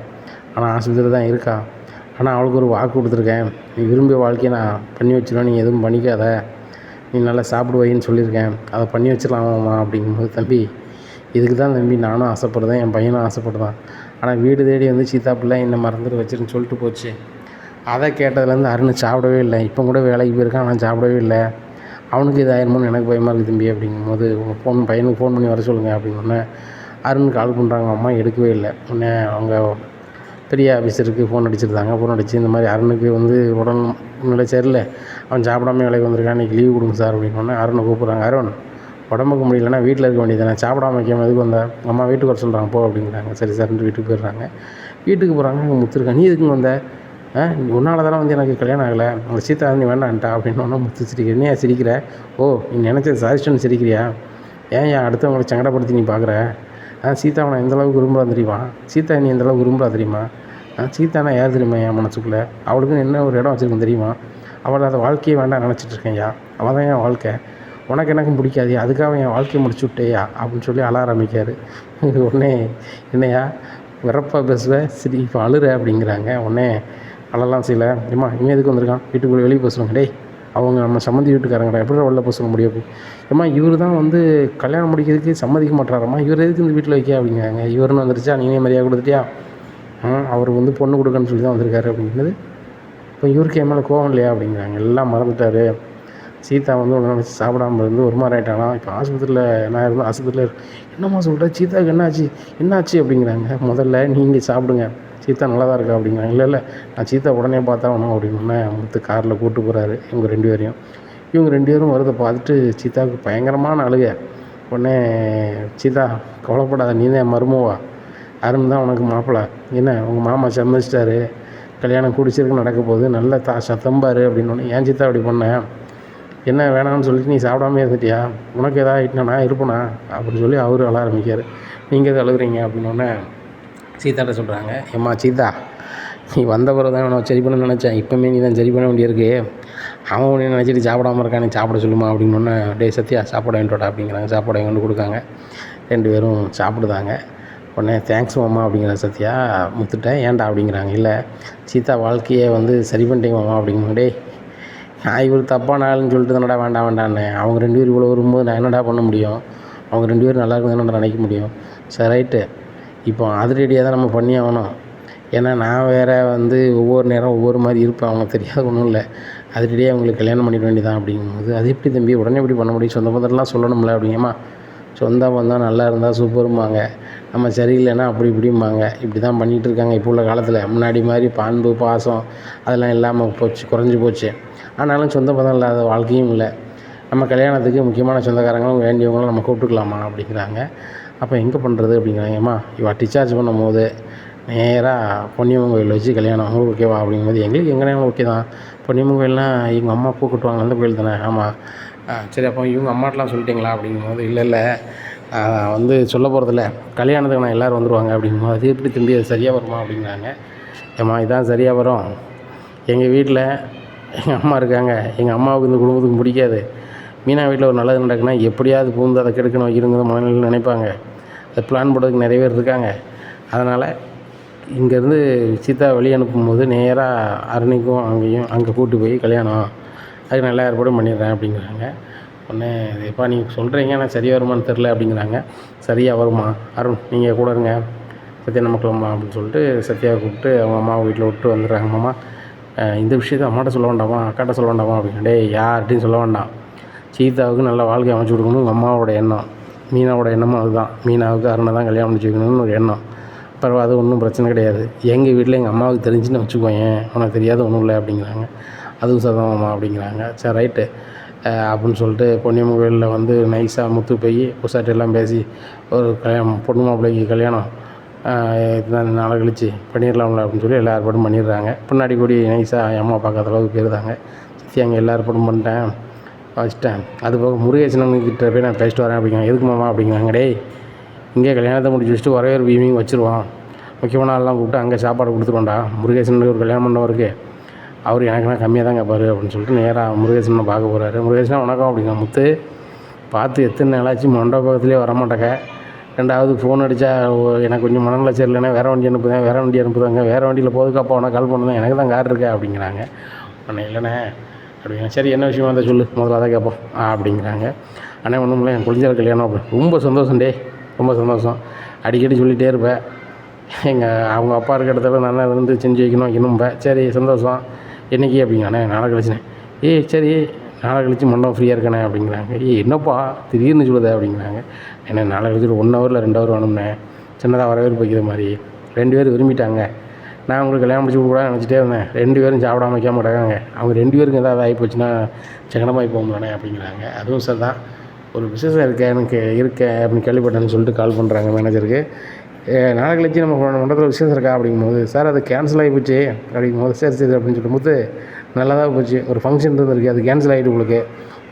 ஆனால் ஆஸ்பத்திரியில் தான் இருக்கா. ஆனால் அவளுக்கு ஒரு வாக்கு கொடுத்துருக்கேன், நீ விரும்பிய வாழ்க்கையை நான் பண்ணி வச்சிருவேன், நீ எதுவும் பண்ணிக்காத, நீ நல்லா சாப்பிடுவைன்னு சொல்லியிருக்கேன், அதை பண்ணி வச்சிடலாமாம்மா அப்படிங்கும்போது, தம்பி இதுக்கு தான் தம்பி நானும் ஆசைப்படுறேன், என் பையனும் ஆசைப்படுதான். ஆனால் வீடு தேடி வந்து சீதா பிள்ளை என்னை மறந்துட்டு வச்சிருன்னு சொல்லிட்டு போச்சு. அதை கேட்டதுலேருந்து அருண் சாப்பிடவே இல்லை. இப்போ கூட வேலைக்கு போயிருக்கான், ஆனால் சாப்பிடவே இல்லை. அவனுக்கு இதாயிருமோன்னு எனக்கு பயமாக இருக்குது தம்பி அப்படிங்கும்போது, உங்கள் பையனுக்கு ஃபோன் பண்ணி வர சொல்லுங்கள் அப்படின்னோடனே அருண் கால் பண்ணுறாங்க. அம்மா எடுக்கவே இல்லை. உடனே அவங்க பெரிய ஆஃபீஸருக்கு ஃபோன் அடிச்சிருந்தாங்க. ஃபோன் அடித்து இந்த மாதிரி அருணுக்கு வந்து உடல்நிலை சரியில்லை, அவன் சாப்பிடாம வேலைக்கு வந்திருக்கான், இன்றைக்கி லீவு கொடுங்க சார் அப்படின்னோடனே அருணை கூப்பிட்றாங்க. அருண் உடம்புக்கு முடியலன்னா வீட்டில் இருக்க வேண்டியதானே, சாப்பிடாம வைக்காமல் எதுக்கு வந்த? அம்மா வீட்டுக்கு வர சொல்கிறாங்க போ அப்படிங்கிறாங்க. சரி சார்ன்ட்டு வீட்டுக்கு போயிடுறாங்க. வீட்டுக்கு போகிறாங்க. அங்கே முத்துருக்கா, நீ எதுக்குங்க வந்த? உன்னால் தானே வந்து எனக்கு கல்யாணம் ஆகலை, உங்கள் சீதா நீ வேண்டான்ட்டா அப்படின்னோன்னா முத்து சிரிக்கிற. என்னையா சிரிக்கிற? ஓ நீ நினச்சது சாதிச்சுன்னு சிரிக்கிறியா? ஏன் அடுத்தவங்களை சங்கடப்படுத்தி நீ பார்க்குற? சீதாவை நான் எந்தளவுக்கு விரும்புகிறா தெரியுமா? சீதா நீ எந்தளவுக்கு விரும்புகிறா தெரியுமா? சீதானா யார் தெரியுமா என் மனசுக்குள்ளே? அவளுக்குன்னு என்ன ஒரு இடம் வச்சுருக்கேன் தெரியுமா? அவள் அதை வாழ்க்கையே வேண்டாம் நினச்சிட்ருக்கேன்யா, அவள் தான் என் வாழ்க்கை, உனக்கு எனக்கும் பிடிக்காது, அதுக்காக என் வாழ்க்கையை முடிச்சு விட்டேயா அப்படின்னு சொல்லி அழ ஆரம்பிக்காரு. உடனே என்னையா விறப்பாக பேசுவேன், சரி இப்போ அழுற அப்படிங்கிறாங்க. உடனே அழலாம் செய்யலை. ஏம்மா இவன் எதுக்கு வந்திருக்கான், வீட்டுக்குள்ளே வெளியே பேசுவாங்க, டேய் அவங்க நம்ம சம்மந்தி வீட்டுக்காரங்கடா, எப்படி வெளில பேச முடியும்? ஏம்மா இவர் தான் வந்து கல்யாணம் முடிக்கிறதுக்கு சம்மதிக்க மாட்டாராம்மா, இவர் எதுக்கு இந்த வீட்டில் வைக்க அப்படிங்கிறாங்க. இவருன்னு வந்துருச்சா, நீங்களே மரியாதை கொடுத்துட்டியா? அவர் வந்து பொண்ணு கொடுக்கன்னு சொல்லி தான் வந்திருக்காரு அப்படிங்கிறது. இப்போ இவருக்கு என் மேலே கோவம் இல்லையா அப்படிங்கிறாங்க. எல்லாம் மறந்துட்டார், சீதா வந்து ஒன்று நினச்சி சாப்பிடாம இருந்து ஒரு மாதிரி ஆகிட்டானா. இப்போ ஆஸ்பத்திரியில் நான் இருந்தேன். ஆஸ்பத்திரியில் என்னம்மா சொல்கிற, சீதாவுக்கு என்னாச்சு அப்படிங்கிறாங்க. முதல்ல நீங்கள் சாப்பிடுங்க, சீதா நல்லா தான் இருக்கா அப்படிங்கிறாங்க. இல்லை நான் சீதா உடனே பார்த்தா வேணும் அப்படின்னோடனே முத்து காரில் கூப்பிட்டு போகிறாரு இவங்க 2 பேரையும். இவங்க 2 பேரும் வரதை பார்த்துட்டு சீதாவுக்கு பயங்கரமான அழுகை. உடனே சீதா கவலைப்படாத, நீ தான் மருமவா, அருண் தான் உனக்கு மாப்பிள்ளை, என்ன உங்கள் மாமா சம்மதிச்சிட்டாரு, கல்யாணம் குடிச்சிருக்கு நடக்க போகுது, நல்ல சத்தம்பாரு அப்படின்னோடனே, ஏன் சீதா அப்படி பண்ணேன், என்ன வேணாம்னு சொல்லிட்டு நீ சாப்பிடாமே இருந்துட்டியா, உனக்கு எதாவது ஆகிட்டுனா நான் இருப்பேனா அப்படின்னு சொல்லி அவரு அழ ஆரம்பிக்கார். நீங்கள் எது அழுகுறீங்க அப்படின்னோடனே சீதாட்ட சொல்கிறாங்க, ஏம்மா சீதா, நீ வந்த பிறகு தான் நான் சரி பண்ண நினச்சேன், இப்போமே நீ தான் சரி பண்ண வேண்டியிருக்கு, அவன் உன்னை நினச்சிட்டு சாப்பிடாம இருக்கான், நீ சாப்பிட சொல்லுமா அப்படின்னோடனே, டே சத்யா சாப்பாடு வாங்கிட்டோடா அப்படிங்கிறாங்க. சாப்பாடு வாங்கி கொண்டு கொடுக்காங்க. 2 பேரும் சாப்பிடுதாங்க. உடனே தேங்க்ஸ் மாமா அப்படிங்கிற சத்யா முத்துட்டேன். ஏன்டா அப்படிங்கிறாங்க. இல்லை சீதா வாழ்க்கையை வந்து சரி பண்ணிட்டேங்க மாமா அப்படிங்கிறாங்க. டே நான் இவர் தப்பான ஆளுன்னு சொல்லிட்டு தானடா வேண்டான்னு, அவங்க 2 பேரும் இவ்வளோ வரும்போது நான் என்னடா பண்ண முடியும், அவங்க 2 பேரும் நல்லா இருக்குதுன்னு என்னடா நினைக்க முடியும். சரி ரைட்டு, இப்போ அதிரடியாக தான் நம்ம பண்ணி ஆகணும். ஏன்னா நான் வேறு வந்து ஒவ்வொரு நேரம் ஒவ்வொரு மாதிரி இருப்பேன், அவங்க தெரியாது ஒன்றும் இல்லை, அதிரடியாக அவங்களுக்கு கல்யாணம் பண்ணிட வேண்டியதான் அப்படிங்கும்போது, அது எப்படி தம்பி உடனே எப்படி பண்ண முடியும், சொந்த பந்தம்லாம் சொல்லணும்ல அப்படிங்கம்மா. சொந்த பந்தம் நல்லா இருந்தால் சூப்பரும்பாங்க, நம்ம சரியில்லைன்னா அப்படி இப்படிம்பாங்க. இப்படி தான் பண்ணிகிட்டு இருக்காங்க இப்போ உள்ள காலத்தில். முன்னாடி மாதிரி அன்பு பாசம் அதெல்லாம் இல்லாமல் போச்சு, குறைஞ்சி போச்சு. ஆனாலும் சொந்த பந்தம் இல்லாத வாழ்க்கையும் இல்லை. நம்ம கல்யாணத்துக்கு முக்கியமான சொந்தக்காரங்களும் வேண்டியவங்களும் நம்ம கூப்பிட்டுக்கலாமா அப்படிங்கிறாங்க. அப்போ எங்கே பண்ணுறது அப்படிங்கிறாங்க. ஏம்மா இவள் டிஸ்சார்ஜ் பண்ணும்போது நேராக பொன்னியம்மன் கோயில் வச்சு கல்யாணம், உங்களுக்கு ஓகேவா அப்படிங்கும்போது, எங்களுக்கு எங்கேனாலும் ஓகே தான், பொன்னியம்மன் கோயில்னால் எங்கள் அம்மா பூ கட்டுவாங்க அந்த கோயில் தானே. ஆமாம், சரி அப்போ இவங்க அம்மாட்டெலாம் சொல்லிட்டிங்களா அப்படிங்கும்போது, இல்லை வந்து சொல்ல போகிறதில்ல, கல்யாணத்துக்கு நான் எல்லோரும் வந்துடுவாங்க அப்படிங்கும்போது, அது எப்படி திரும்பி அது சரியாக வருமா அப்படிங்கிறாங்க. ஏம்மா இதான் சரியாக வரும், எங்கள் வீட்டில் எங்கள் அம்மா இருக்காங்க, எங்கள் அம்மாவுக்கு இந்த குடும்பத்துக்கு பிடிக்காது, மீனா வீட்டில் ஒரு நல்லது நடக்குன்னா எப்படியாவது பூந்து அதை கெடுக்கணும் வைக்கணுங்கிற மனநிலையில் நினைப்பாங்க. அதை பிளான் போடுறதுக்கு நிறைய பேர் இருக்காங்க. அதனால் இங்கேருந்து சீதா வெளியே அனுப்பும்போது நேராக அரணிக்கும் அங்கே கூட்டி போய் கல்யாணம், அதுக்கு நல்லா ஏற்பாடும் பண்ணிடுறேன் அப்படிங்கிறாங்க. உடனே எப்பா நீங்கள் சொல்கிறீங்க, ஆனால் சரியாக வருமானு தெரில அப்படிங்கிறாங்க. சரியாக வருமா அருண், நீங்கள் கூட இருங்க, சத்யா நம்ம கிளம்பலாம் அப்படின்னு சொல்லிட்டு சத்யாவை கூப்பிட்டு அவங்க அம்மா வீட்டில் விட்டு வந்துடுறாங்க. மாமா இந்த விஷயத்தை அம்மாட்ட சொல்ல வேண்டாமா, அக்காட்ட சொல்ல வேண்டாமா அப்படின்னா, டே யார்கிட்டையும் சொல்ல வேண்டாம், சீதாவுக்கு நல்ல வாழ்க்கை அமைச்சு கொடுக்கணும் உங்கள் அம்மாவோட எண்ணம், மீனாவோட எண்ணமும் அதுதான், மீனாவுக்கு அருணை தான் கல்யாணம் முடிச்சு வைக்கணும்னு ஒரு எண்ணம். பரவாயில்ல, அது ஒன்றும் பிரச்சனை கிடையாது, எங்கள் வீட்டில் எங்கள் அம்மாவுக்கு தெரிஞ்சுன்னு வச்சுக்கோங்க, உனக்கு தெரியாது ஒன்றும் இல்லை அப்படிங்கிறாங்க. அதுவும் சதமாமா அப்படிங்கிறாங்க. சரி ரைட்டு அப்படின்னு சொல்லிட்டு பொன்னியம்மன் கோயிலில் வந்து நைஸாக முத்து போய் புசாட்டெல்லாம் பேசி ஒரு கல்யாணம், பொண்ணு மாப்பிள்ளைக்கு கல்யாணம் நாளை கழிச்சு பண்ணிடலாம்ல அப்படின்னு சொல்லி எல்லா ஏற்பாடும் பண்ணிடுறாங்க. பின்னாடி கூடி நைஸாக என் அம்மா பார்க்காத அளவுக்கு போயிருந்தாங்க. சரி அங்கே எல்லா ஏற்பாடும் பண்ணிட்டேன் வச்சுட்டேன். அதுபோக முருகேசனங்கிட்ட போய் நான் பேசிட்டு வரேன் அப்படிங்கிறாங்க. எதுக்கு மாமா அப்படிங்கிறாங்க. டேய் இங்கே கல்யாணத்தை முடிச்சு வச்சுட்டு ஒரே ஒரு ஈவினிங் வச்சுருவோம், முக்கியமான ஆள்லாம் கூப்பிட்டு அங்கே சாப்பாடு கொடுத்துருவோம்டா, முருகேசனுக்கு ஒரு கல்யாணம் பண்ண இருக்குது, அவர் எனக்குனா கம்மியாக தான் கேட்பாரு அப்படின்னு சொல்லிட்டு நேராக முருகேசனை பார்க்க போகிறாரு. முருகேசனா வணக்கம் அப்படிங்க. முத்து பார்த்து எத்தனை நாளாச்சு மண்டபத்துலேயே வரமாட்டேங்க, 2வது ஃபோன் அடித்தா எனக்கு கொஞ்சம் மனநிலை சரியில்லைன்னா வேறு வண்டி அனுப்புதாங்க, வேறு வண்டியில் போதுக்காப்பா உனக்கு கால் பண்ணுறேன், எனக்கு தான் கார் இருக்கா அப்படிங்கிறாங்க. உடனே இல்லைண்ணே அப்படிங்க. சரி என்ன விஷயமா இருந்தால் சொல்லு, முதல்ல அதை கேட்போம் அப்படிங்கிறாங்க. அண்ணே ஒன்றும் இல்லை, என் குழந்தையார் கல்யாணம் அப்படி. ரொம்ப சந்தோஷம் டே, ரொம்ப சந்தோஷம், அடிக்கடி சொல்லிகிட்டே இருப்பேன், அவங்க அப்பா இருக்க இடத்துல நல்லா வந்து செஞ்சு வைக்கணும். சரி சந்தோஷம், என்றைக்கு அப்படிங்காண்ணே, நாளை கழிச்சுனே. சரி நாளை கழிச்சு மண்டபம் ஃப்ரீயாக இருக்கானே அப்படிங்கிறாங்க. என்னப்பா திடீர்னு சொல்லுதே அப்படிங்கிறாங்க. என்ன நாளை கழிச்சு 1 ஹவரில் 2 ஹவர் வேணும்னே, சின்னதாக வரவேற்பு வைக்கிற மாதிரி, 2 பேர் விரும்பிட்டாங்க, நான் உங்களுக்கு கல்யாணம் முடிச்சு கூட நினச்சிட்டே இருந்தேன், 2 பேரும் சாப்பிடாம வைக்காம கிடக்காங்க, அவங்க 2 பேருக்கும் ஏதாவது ஆகி போச்சுன்னா சங்கடமாகி போகலானே அப்படிங்கிறாங்க. அதுவும் சார் தான், ஒரு விசேஷம் எனக்கு அப்படின்னு கேள்விப்பட்டேன்னு சொல்லிட்டு கால் பண்ணுறாங்க மேனேஜருக்கு. நாளை கழிச்சு நம்ம மண்டபத்தில் விசேஷம் இருக்கா அப்படிங்கும்போது, சார் அது கேன்சல் ஆகி போச்சு அப்படிங்கும்போது, சரி அப்படின்னு சொல்லிட்டு முத்து நல்லா தான் போச்சு, ஒரு ஃபங்க்ஷன் இருந்திருக்கு அது கேன்சல் ஆகிட்டு உங்களுக்கு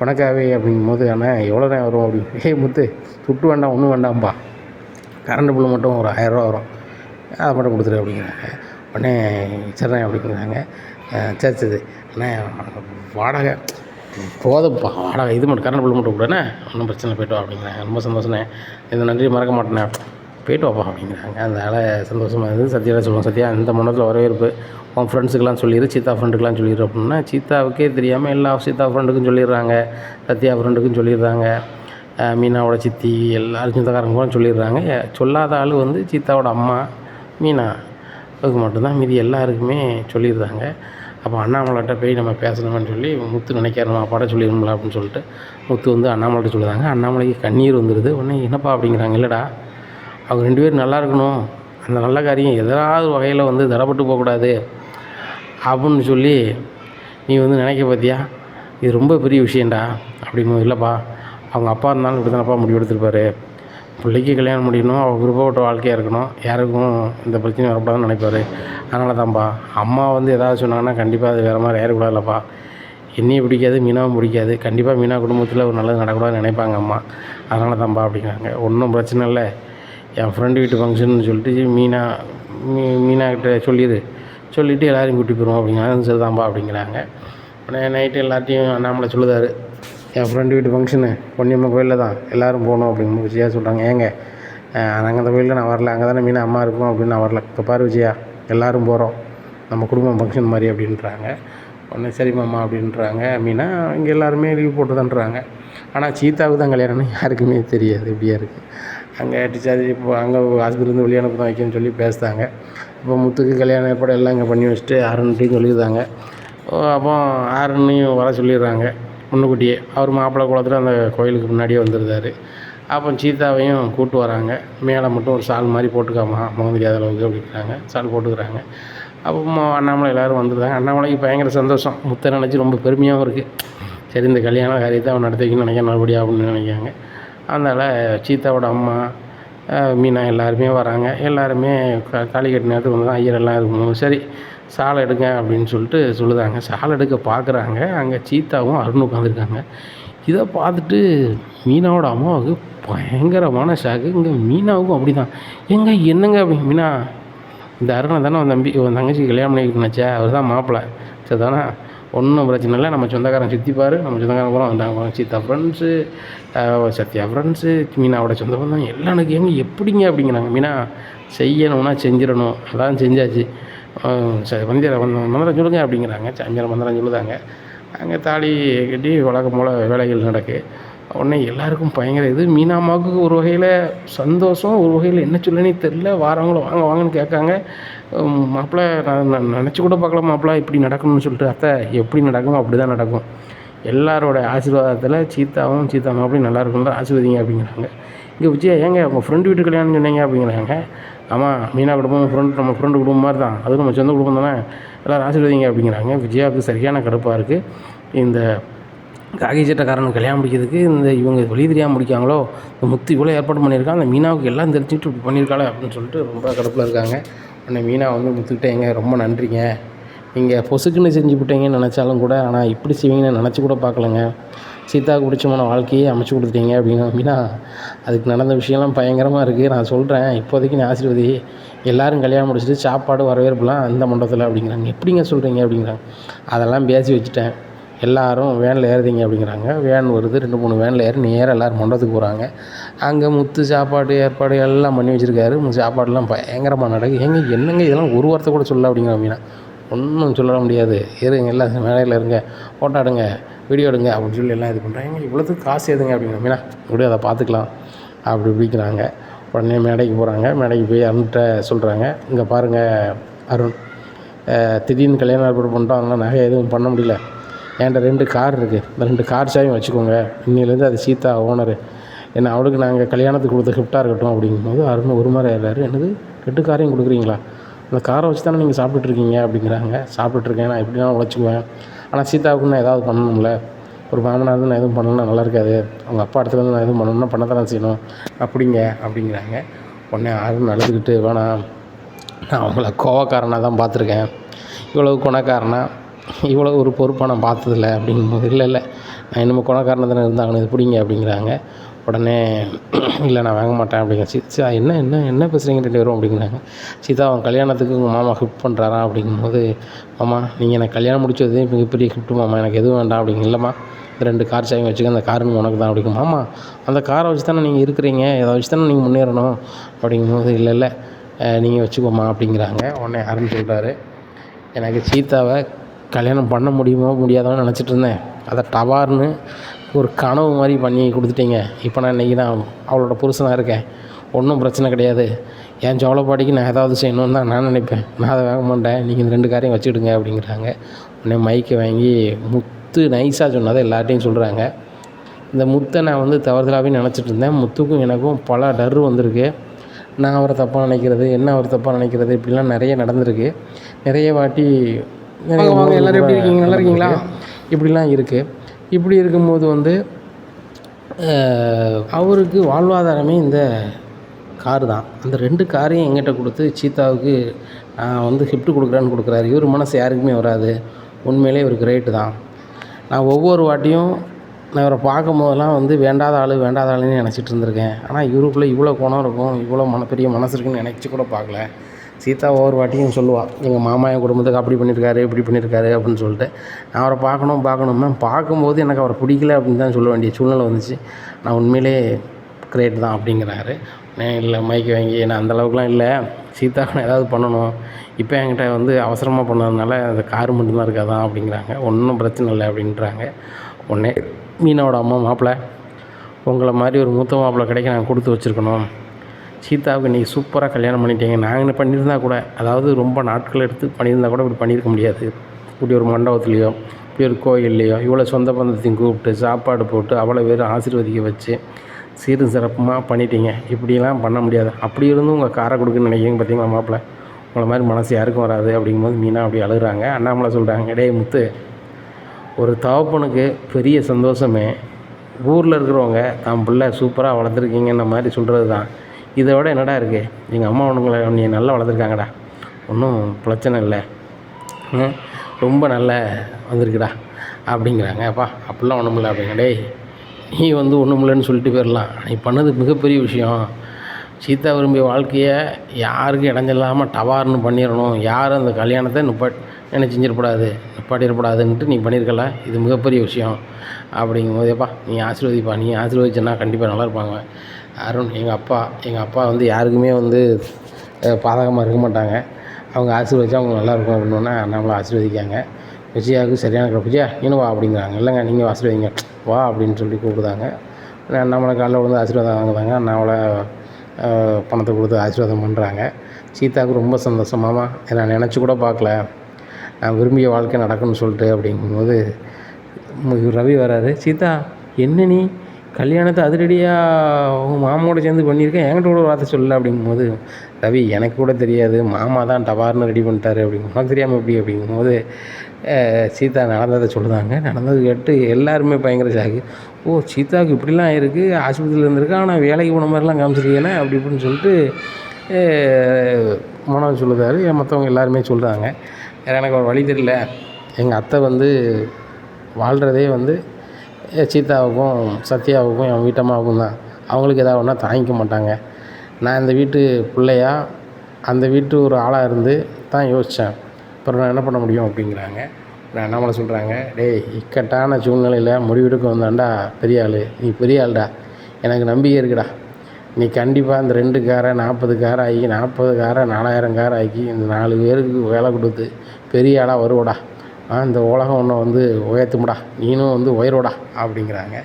உனக்காகவே அப்படிங்கும்போது, ஆனால் எவ்வளோ நேரம் வரும் அப்படின்னு. முத்து சுட்டு வேண்டாம் ஒன்றும் வேண்டாம்ப்பா, கரண்ட் பில்லு மட்டும் ஒரு 1000 ரூபா வரும், அதை மட்டும் கொடுத்துரு அப்படிங்கிறாங்க. உடனே சரிண்ணே அப்படிங்கிறாங்க. சரி அண்ணே வாடகை போதும்ப்பா, வாடகை இது மட்டும் கரண்ட் பில்லு மட்டும் கூடனே ஒன்றும் பிரச்சனை போய்ட்டு வா அப்படிங்கிறாங்க. ரொம்ப சந்தோஷண்ணே, இந்த நன்றி மறக்க மாட்டேனே, போய்ட்டு வாப்பா அப்படிங்கிறாங்க. அதனால் சந்தோஷமாக இருந்தது. சத்யாவில் சொல்லுவோம், சத்யா இந்த மண்டபத்தில் வரவேற்பு உன் ஃப்ரெண்ட்ஸுக்கெல்லாம் சொல்லிடு, சீதா ஃப்ரெண்டுக்கெலாம் சொல்லிடு அப்படின்னா, சீதாவுக்கே தெரியாமல் எல்லா சீதா ஃப்ரெண்டுக்கும் சொல்லிடுறாங்க, சத்யா ஃப்ரெண்டுக்கும் சொல்லிடுறாங்க, மீனாவோட சித்தி எல்லோரும் சொந்தக்காரங்களும் சொல்லிடுறாங்க. சொல்லாத ஆள் வந்து சீதாவோட அம்மா மீனா, அதுக்கு மட்டும்தான், மீதி எல்லாருக்குமே சொல்லிடுறாங்க. அப்போ அண்ணாமலைகிட்ட போய் நம்ம பேசணும்னு சொல்லி முத்து நினைக்காரு, நம்ம அப்பாட்ட சொல்லிடணும்ல அப்படின்னு சொல்லிட்டு முத்து வந்து அண்ணாமலைகிட்ட சொல்லுதாங்க. அண்ணாமலைக்கு கண்ணீர் வந்துடுது. உடனே என்னப்பா அப்படிங்கிறாங்க. இல்லைடா, அவங்க 2 பேரும் நல்லா இருக்கணும், அந்த நல்ல காரியம் எதாவது வகையில் வந்து தடைப்பட்டு போகக்கூடாது அப்படின்னு சொல்லி நீ வந்து நினைக்க பார்த்தியா, இது ரொம்ப பெரிய விஷயம்டா அப்படிங்கும்போது, இல்லைப்பா அவங்க அப்பா இருந்தாலும் இப்படி தானப்பா முடிவெடுத்திருப்பாரு, பிள்ளைக்கு கல்யாணம் முடியணும், அவள் விருப்பப்பட்ட வாழ்க்கையாக இருக்கணும், யாருக்கும் இந்த பிரச்சனையும் வரக்கூடாதுன்னு நினைப்பாரு. அதனால தான்ப்பா அம்மா வந்து ஏதாவது சொன்னாங்கன்னா கண்டிப்பாக அது வேறு மாதிரி ஏறக்கூடாதுல்லப்பா, என்னையும் பிடிக்காது, மீனாவும் பிடிக்காது, கண்டிப்பாக மீனா குடும்பத்தில் ஒரு நல்லது நடக்கூடாதுன்னு நினைப்பாங்க அம்மா, அதனால தான்ப்பா அப்படிங்கிறாங்க. ஒன்றும் பிரச்சனை இல்லை, என் ஃப்ரெண்டு வீட்டு ஃபங்க்ஷன் சொல்லிட்டு மீனாக்கிட்ட சொல்லிவிட்டு எல்லோரையும் கூட்டி போயிடுவோம் அப்படிங்கிறாங்க. சரிதான்ப்பா அப்படிங்கிறாங்க. உடனே நைட்டு எல்லாத்தையும் அண்ணாமலை சொல்லுதார், என் ஃப்ரெண்டு வீட்டு ஃபங்க்ஷனு பொன்னியம்மன் கோயிலில் தான் எல்லோரும் போகணும் அப்படின்னு விஜயா சொல்கிறாங்க. ஏங்க நாங்கள் அந்த கோயிலில் நான் வரல, அங்கே தானே மீனா அம்மா இருக்கும் அப்படின்னு நான் வரல, இப்போ பாரு விஜயா எல்லோரும் போகிறோம், நம்ம குடும்பம் ஃபங்க்ஷன் மாதிரி அப்படின்றாங்க. உடனே சரி மாமா அப்படின்றாங்க மீனா. இங்கே எல்லாருமே லீவ் போட்டு தான்றாங்க. ஆனால் சீதாவுக்கு தான் கல்யாணம்னு யாருக்குமே தெரியாது, இப்படியா இருக்குது. அங்கே டிச்சார்ஜ் இப்போ அங்கே ஆஸ்பத்திரிலேருந்து வெளியே அனுப்ப தான் வைக்கணும்னு சொல்லி பேசுகிறாங்க. இப்போ முத்துக்கு கல்யாணம் ஏற்பாடு எல்லாம் இங்கே பண்ணி வச்சுட்டு ஆரண்ட்டையும் சொல்லியிருந்தாங்க. அப்போ ஆரண்யையும் வர சொல்லிடுறாங்க முன்னுக்கூட்டியே. அவர் மாப்பிள்ளை குளத்தில் அந்த கோயிலுக்கு முன்னாடியே வந்துடுறாரு. அப்போ சீதாவையும் கூப்பிட்டு வராங்க. மேலே மட்டும் ஒரு சால் மாதிரி போட்டுக்காமா முகம் தெரியாத அளவுக்கு அப்படிங்கிறாங்க. சால் போட்டுக்கிறாங்க. அப்போ அண்ணாமலை எல்லோரும் வந்துடுறாங்க. அண்ணாமலைக்கு பயங்கர சந்தோஷம், முத்தை நினச்சி ரொம்ப பெருமையாகவும் இருக்குது. சரி, இந்த கல்யாண காரியத்தை அவன் நடத்தி வைக்கணும்னு நினைக்கிறேன், நல்லபடியாக அப்படின்னு நினைக்கிறாங்க. அதனால் சீதாவோட அம்மா மீனா எல்லாருமே வராங்க. எல்லாருமே தாலி கட்டின நேரத்துக்கு வந்து தான் ஐயர் எல்லாம் இருக்கணும். சரி சாலை எடுங்க அப்படின்னு சொல்லிட்டு சொல்லுதாங்க. சாலை எடுக்க பார்க்குறாங்க. அங்கே சீதாவும் அருணும் உட்காந்துருக்காங்க. இதை பார்த்துட்டு மீனாவோட அம்மாவுக்கு பயங்கரமான ஷாக்கு. இங்கே மீனாவுக்கும் அப்படி தான். என்னங்க அப்படி மீனா, இந்த அருணை தானே உன் தம்பி உன் தங்கச்சி கல்யாணம் பண்ணிக்கிட்டு நினச்சா, அவர் தான் மாப்பிள்ளை, சரி தானே, ஒன்றும் பிரச்சனை இல்லை, நம்ம சொந்தக்காரன் சுற்றிப்பார், நம்ம சொந்தக்காரன் கூட வந்தாங்க, சீதா ஃப்ரெண்ட்ஸு, சத்யா ஃப்ரெண்ட்ஸு, மீனாவோட சொந்த பந்தம் எல்லாம் எனக்கு எப்படிங்க அப்படிங்கிறாங்க. மீனா செய்யணும்னா செஞ்சிடணும், அதான் செஞ்சாச்சு, சரி மந்திரம் சொல்லுங்க அப்படிங்கிறாங்க. சாமியார் மந்திரம் சொல்லுதாங்க. அங்கே தாலி கட்டி வழக்கம் போல் வேலைகள் நடக்கு. உடனே எல்லாருக்கும் பயங்கர இது. மீனா அம்மாவுக்கு ஒரு வகையில் சந்தோஷம், ஒரு வகையில் என்ன சொல்லனே தெரில. வாரவங்களும் வாங்க வாங்கன்னு கேட்காங்க. மாப்பிள்ளை நான் நினச்சி கூட பார்க்கல மாப்பிள்ளை இப்படி நடக்கணும்னு சொல்லிட்டு. அத்தை எப்படி நடக்குமோ அப்படி தான் நடக்கும், எல்லாரோட ஆசீர்வாதத்தில் சீதாவும் சீதா மாப்பிள்ளையும் நல்லா இருக்கும்ல, ஆசீர்வதிங்க அப்படிங்கிறாங்க. இங்கே விஜயா, ஏங்க உங்கள் ஃப்ரெண்டு வீட்டு கல்யாணம் சொன்னீங்க அப்படிங்கிறாங்க. ஆமாம், மீனா குடும்பம் நம்ம ஃப்ரெண்டு குடும்பம் மாதிரி தான், அதுவும் நம்ம சொந்த குடும்பம் தானே, எல்லோரும் ஆசீர்வதிங்க அப்படிங்கிறாங்க. விஜயாவுக்கு சரியான கடுப்பாக இருக்குது. இந்த காக்கி சட்டக்காரன் கல்யாணம் முடிக்கிறதுக்கு இவங்க வழி தெரியாமல் முடிக்காங்களோ, இந்த முத்து இவ்வளோ ஏற்பாடு பண்ணியிருக்கான், அந்த மீனாவுக்கு எல்லாம் தெரிஞ்சுட்டு இப்படி பண்ணியிருக்காளே அப்படின்னு சொல்லிட்டு ரொம்ப கடுப்பில் இருக்காங்க. உடனே மீனா வந்து முத்துக்கிட்டே, ஏங்க ரொம்ப நன்றிங்க, நீங்கள் பொசுக்குன்னு செஞ்சு விட்டீங்கன்னு நினச்சாலும் கூட, ஆனால் இப்படி செய்வீங்கன்னு நினச்சி கூட பார்க்கலங்க, சீதாவுக்கு பிடிச்சமான வாழ்க்கையே அமைச்சு கொடுத்துட்டீங்க அப்படின்னா. மீனா, அதுக்கு நடந்த விஷயம்லாம் பயங்கரமாக இருக்குது, நான் சொல்கிறேன், இப்போதைக்கு நான் ஆசீர்வதி, எல்லோரும் கல்யாணம் முடிச்சுட்டு சாப்பாடு வரவேற்புலாம் அந்த மண்டபத்தில் அப்படிங்கிறாங்க. எப்படிங்க சொல்கிறீங்க அப்படிங்கிறாங்க. அதெல்லாம் பேசி வச்சுட்டேன், எல்லோரும் வேனில் ஏறுதீங்க அப்படிங்கிறாங்க. வேன் வருது, 2-3 வேனில் ஏறி நேராக எல்லோரும் மண்டபத்துக்கு போகிறாங்க. அங்கே முத்து சாப்பாடு ஏற்பாடு எல்லாம் பண்ணி வச்சுருக்காரு. சாப்பாடுலாம் பயங்கரமாக நடக்குது. என்னங்க இதெல்லாம் ஒரு வார்த்தை கூட சொல்லல அப்படிங்கிற. மீனா, ஒன்றும் சொல்ல முடியாது, இருங்க எல்லாம் வேலையில் இருங்க, ஃபோட்டோ எடுங்க, வீடியோ எடுங்க அப்படின்னு சொல்லி எல்லாம் இது பண்ணுறாங்க. இவ்வளோத்துக்கு காசு எதுங்க அப்படிங்கிற. மீனா, இப்படியும் அதை பார்த்துக்கலாம் அப்படி இப்படிங்கிறாங்க. உடனே மேடைக்கு போகிறாங்க. மேடைக்கு போய் அருண்கிட்ட சொல்கிறாங்க, இங்கே பாருங்கள் அருண், திடீர்னு கல்யாணம் ஏற்பாடு பண்ணிட்டோம், அதனால் நகை எதுவும் பண்ண முடியல, என்கிட்ட 2 கார் இருக்குது, இந்த 2 கார் சாயும் வச்சுக்கோங்க, இன்னிலேருந்து அது சீதா ஓனரு, ஏன்னா அவளுக்கு நாங்கள் கல்யாணத்துக்கு கொடுத்த கிஃப்டாக இருக்கட்டும் அப்படிங்கும்போது அருண் ஒரு மாதிரி ஆயிடுறாரு. என்னது 2 காரையும் கொடுக்குறீங்களா, அந்த காரை வச்சு தானே நீங்கள் சாப்பிட்டுட்ருக்கீங்க அப்படிங்கிறாங்க. சாப்பிட்டுட்ருக்கேன், நான் எப்படின்னா உழைச்சிக்குவேன், ஆனால் சீதாவுக்கு நான் ஏதாவது பண்ணணும்ல, ஒரு மாமனார் நான் எதுவும் பண்ணணும்னா நல்லா இருக்காது, அவங்க அப்பா இடத்துலேருந்து நான் எதுவும் பண்ணணும்னா பண்ணத்தானே செய்யணும் அப்படிங்கிறாங்க. உடனே அருண் அழுதுகிட்டு, வேணாம், நான் அவங்கள கோவக்காரனாக தான் பார்த்துருக்கேன், இவ்வளவு குணக்காரனா இவ்வளோ ஒரு பொறுப்பாக நான் பார்த்ததில்ல அப்படிங்கும்போது, இல்லை நான் இன்னும் குணக்காரனாக தானே இருந்தாங்கன்னு இது பிடிங்க அப்படிங்கிறாங்க. உடனே இல்லை நான் வாங்க மாட்டேன் அப்படிங்கிற. சீதா, என்ன பேசுகிறீங்க 2 பேரும் அப்படிங்கிறாங்க. சீதா, அவன் கல்யாணத்துக்கு உங்கள் மாமா கிஃப்ட் பண்ணுறாராம் அப்படிங்கும்போது, மாமா நீங்கள் எனக்கு கல்யாணம் முடிச்சதே மிகப்பெரிய கிஃப்ட்டு மாமா, எனக்கு எதுவும் வேண்டாம் அப்படிங்க. இல்லைம்மா, இந்த 2 கார் சாயும் வச்சுக்க, அந்த காருன்னு உனக்கு தான் அப்படிங்க. மாமா, அந்த காரை வச்சு தானே நீங்கள் இருக்கிறீங்க, இதை வச்சு தானே நீங்கள் முன்னேறணும் அப்படிங்கும்போது, இல்லை நீங்கள் வச்சுக்கோமா அப்படிங்கிறாங்க. உடனே அருண் சொல்கிறாரு, எனக்கு சீதாவை கல்யாணம் பண்ண முடியுமோ முடியாதோன்னு நினச்சிட்டு இருந்தேன், அதை டவார்னு ஒரு கனவு மாதிரி பண்ணி கொடுத்துட்டீங்க, இப்போ நான் இன்றைக்கி தான் அவளோட புருஷனாக இருக்கேன், ஒன்றும் பிரச்சனை கிடையாது. என் சோளப்பாடிக்கு நான் ஏதாவது செய்யணுன்னு தான் நான் நினைப்பேன். நான் அதை வாங்க மாட்டேன். நீங்கள் இந்த 2 காரையும் வச்சுக்கிடுங்க அப்படிங்கிறாங்க. உடனே மைக்கை வாங்கி முத்து நைஸாக சொன்னதை எல்லார்ட்டையும் சொல்கிறாங்க. இந்த முத்தை நான் வந்து தவறுதலாகவே நினச்சிட்டு இருந்தேன். முத்துக்கும் எனக்கும் பல டர் வந்திருக்கு. நான் அவரை தப்பாக நினைக்கிறது, என்ன அவர் தப்பாக நினைக்கிறது, இப்படிலாம் நிறைய நடந்திருக்கு. நிறைய வாட்டி வாங்க எல்லோரும் எப்படி இருக்கீங்க, நல்லா இருக்கீங்களா, இப்படிலாம் இருக்குது. இப்படி இருக்கும்போது வந்து அவருக்கு வாழ்வாதாரமே இந்த காரு தான். அந்த 2 காரையும் எங்கிட்ட கொடுத்து சீதாவுக்கு நான் வந்து கிஃப்ட் கொடுக்குறேன்னு கொடுக்குறாரு. இவர் மனசு யாருக்குமே வராது. உண்மையிலே இவர் கிரேட்டு தான். நான் ஒவ்வொரு வாட்டியும் நான் இவரை பார்க்கும் போதெல்லாம் வந்து வேண்டாத ஆளுன்னு நினச்சிட்டு இருந்திருக்கேன். ஆனால் இவருக்குள்ளே இவ்வளோ குணம் இருக்கும், இவ்வளோ பெரிய மனசு இருக்குன்னு நினச்சி கூட பார்க்கல. சீதா ஒவ்வொரு வாட்டியும் சொல்லுவாள், எங்கள் மாமா என் குடும்பத்துக்கு அப்படி பண்ணியிருக்காரு, இப்படி பண்ணியிருக்காரு அப்படின்னு சொல்லிட்டு. நான் அவரை பார்க்கணுமே பார்க்கும்போது எனக்கு அவரை பிடிக்கல அப்படின்னு தான் சொல்ல வேண்டிய சூழ்நிலை வந்துச்சு. நான் உண்மையிலே கிரேட் தான் அப்படிங்கிறாரு. இல்லை மைக்கு வாங்கி நான் அந்தளவுக்குலாம் இல்லை, சீதாவை ஏதாவது பண்ணணும், இப்போ என்கிட்ட வந்து அவசரமாக பண்ணதுனால அந்த காரு மட்டும்தான் இருக்காதான் அப்படிங்கிறாங்க. ஒன்றும் பிரச்சனை இல்லை அப்படின்றாங்க. உடனே மீனாவோட அம்மா, மாப்பிள்ளை உங்களை மாதிரி ஒரு மூத்த மாப்பிள்ளை கிடைக்க நாங்கள் கொடுத்து வச்சுருக்கணும். சீதாவுக்கு இன்றைக்கி சூப்பராக கல்யாணம் பண்ணிட்டீங்க. நாங்கள் பண்ணியிருந்தா கூட, அதாவது ரொம்ப நாட்கள் எடுத்து பண்ணியிருந்தா கூட இப்படி பண்ணியிருக்க முடியாது. இப்படி ஒரு மண்டபத்துலேயோ இப்படி ஒரு கோயில்லையோ இவ்வளோ சொந்த பந்தத்தையும் கூப்பிட்டு சாப்பாடு போட்டு அவ்வளோ பேர் ஆசீர்வதிக்க வச்சு சீரும் சிறப்புமாக பண்ணிட்டீங்க. இப்படிலாம் பண்ண முடியாது. அப்படி இருந்தும் உங்கள் காரை கொடுக்குன்னு நினைக்கிங்க பார்த்தீங்களா மாப்பிள்ளை, உங்களை மாதிரி மனசு யாருக்கும் வராது அப்படிங்கும்போது மீனா அப்படி அழுகுறாங்க. அண்ணாமலை சொல்கிறாங்க, டேய் முத்து, ஒரு தகப்பனுக்கு பெரிய சந்தோஷமே ஊரில் இருக்கிறவங்க தான் பிள்ளை சூப்பராக வளர்த்துருக்கீங்கன்ற மாதிரி சொல்கிறது தான். இதை விட என்னடா இருக்குது, எங்கள் அம்மா உங்களை நீ நல்லா வளர்த்துருக்காங்கடா, ஒன்றும் பிரச்சனை இல்லை, ரொம்ப நல்லா வந்திருக்குடா அப்படிங்கிறாங்க. அப்பா அப்படிலாம் ஒன்றும் இல்லை அப்படிங்க. டேய் நீ வந்து ஒன்றும் இல்லைன்னு சொல்லிட்டு போயிடலாம், நீ பண்ணது மிகப்பெரிய விஷயம். சீதா விரும்பிய வாழ்க்கையை யாருக்கும் இடைஞ்சல்லாமல் டவார்னு பண்ணிடணும், யாரும் அந்த கல்யாணத்தை நினச்சிஞ்சிடக்கூடாது, நிப்பாட்டிடக்கூடாதுன்ட்டு நீ பண்ணியிருக்கல, இது மிகப்பெரிய விஷயம் அப்படிங்கும்போது, எப்பா நீ ஆசீர்வதிப்பா, நீ ஆசீர்வதிச்சேன்னா கண்டிப்பாக நல்லா இருப்பாங்க. அருண் எங்கள் அப்பா வந்து யாருக்குமே வந்து பாதகமாக இருக்க மாட்டாங்க, அவங்க ஆசீர்வதிச்சா அவங்க நல்லாயிருக்கும் அப்படின்னா நம்மளை ஆசீர்வதிக்காங்க. விஜயாவுக்கு சரியான விஜயா நீனும் வா அப்படிங்கிறாங்க. இல்லைங்க நீங்கள் ஆசீர்வதிங்க வா அப்படின்னு சொல்லி கூப்பிடுதாங்க. நம்மளை காலைல விழுந்து ஆசீர்வாதம் வாங்குதாங்க. நம்மளை பணத்தை கொடுத்து ஆசீர்வாதம் பண்ணுறாங்க. சீதாவுக்கு ரொம்ப சந்தோஷமாமா, நான் நினச்சி கூட பார்க்கல நான் விரும்பிய வாழ்க்கை நடக்கும்னு சொல்லிட்டு அப்படிங்கும்போது ரவி வராரு. சீதா என்ன நீ கல்யாணத்தை அதிரடியாக உங்கள் மாமாவோட சேர்ந்து பண்ணியிருக்கேன், என்கிட்ட கூட ஒரு வார்த்தை சொல்லலை அப்படிங்கும்போது, ரவி எனக்கு கூட தெரியாது, மாமா தான் டவார்னு ரெடி பண்ணிட்டாரு அப்படிங்கும். உனக்கு தெரியாமல் எப்படி அப்படிங்கும்போது சீதா நடந்ததை சொல்லுதாங்க. நடந்தது கேட்டு எல்லாருமே பயங்கர ஷாக்கு. ஓ சீதாவுக்கு இப்படிலாம் இருக்குது, ஆஸ்பத்திரியில் இருந்திருக்கா, ஆனால் வேலைக்கு போன மாதிரிலாம் காமிச்சிருக்கேனே அப்படி இப்படின்னு சொல்லிட்டு மனோஜ் சொல்லுதாரு. மற்றவங்க எல்லாருமே சொல்கிறாங்க. எனக்கு ஒரு வழி தெரியல, எங்கள் அத்தை வந்து வாழ்கிறதே வந்து சீதாவுக்கும் சத்யாவுக்கும் என் வீட்டம்மாவுக்கும் தான். அவங்களுக்கு எதாவது ஒன்றா தாங்கிக்க மாட்டாங்க. நான் இந்த வீட்டு பிள்ளையா அந்த வீட்டு ஒரு ஆளாக இருந்து தான் யோசித்தேன். அப்புறம் நான் என்ன பண்ண முடியும் அப்படிங்கிறாங்க. நான் அண்ணாமலை சொல்கிறாங்க, டேய் இக்கட்டான சூழ்நிலையில் முடிவெடுக்க வந்தாண்டா பெரிய ஆள், நீ பெரிய ஆள்டா, எனக்கு நம்பிக்கை இருக்குடா, நீ கண்டிப்பாக இந்த 2 காரை 40 காரை ஆகி 40 காரை 4000 காரை ஆக்கி இந்த 4 பேருக்கு வேலை கொடுத்து பெரிய ஆளாக வருவடா, இந்த உலகம் ஒன்றை வந்து உயர்த்துமுடா, நீனும் வந்து உயர்வடா அப்படிங்கிறாங்க.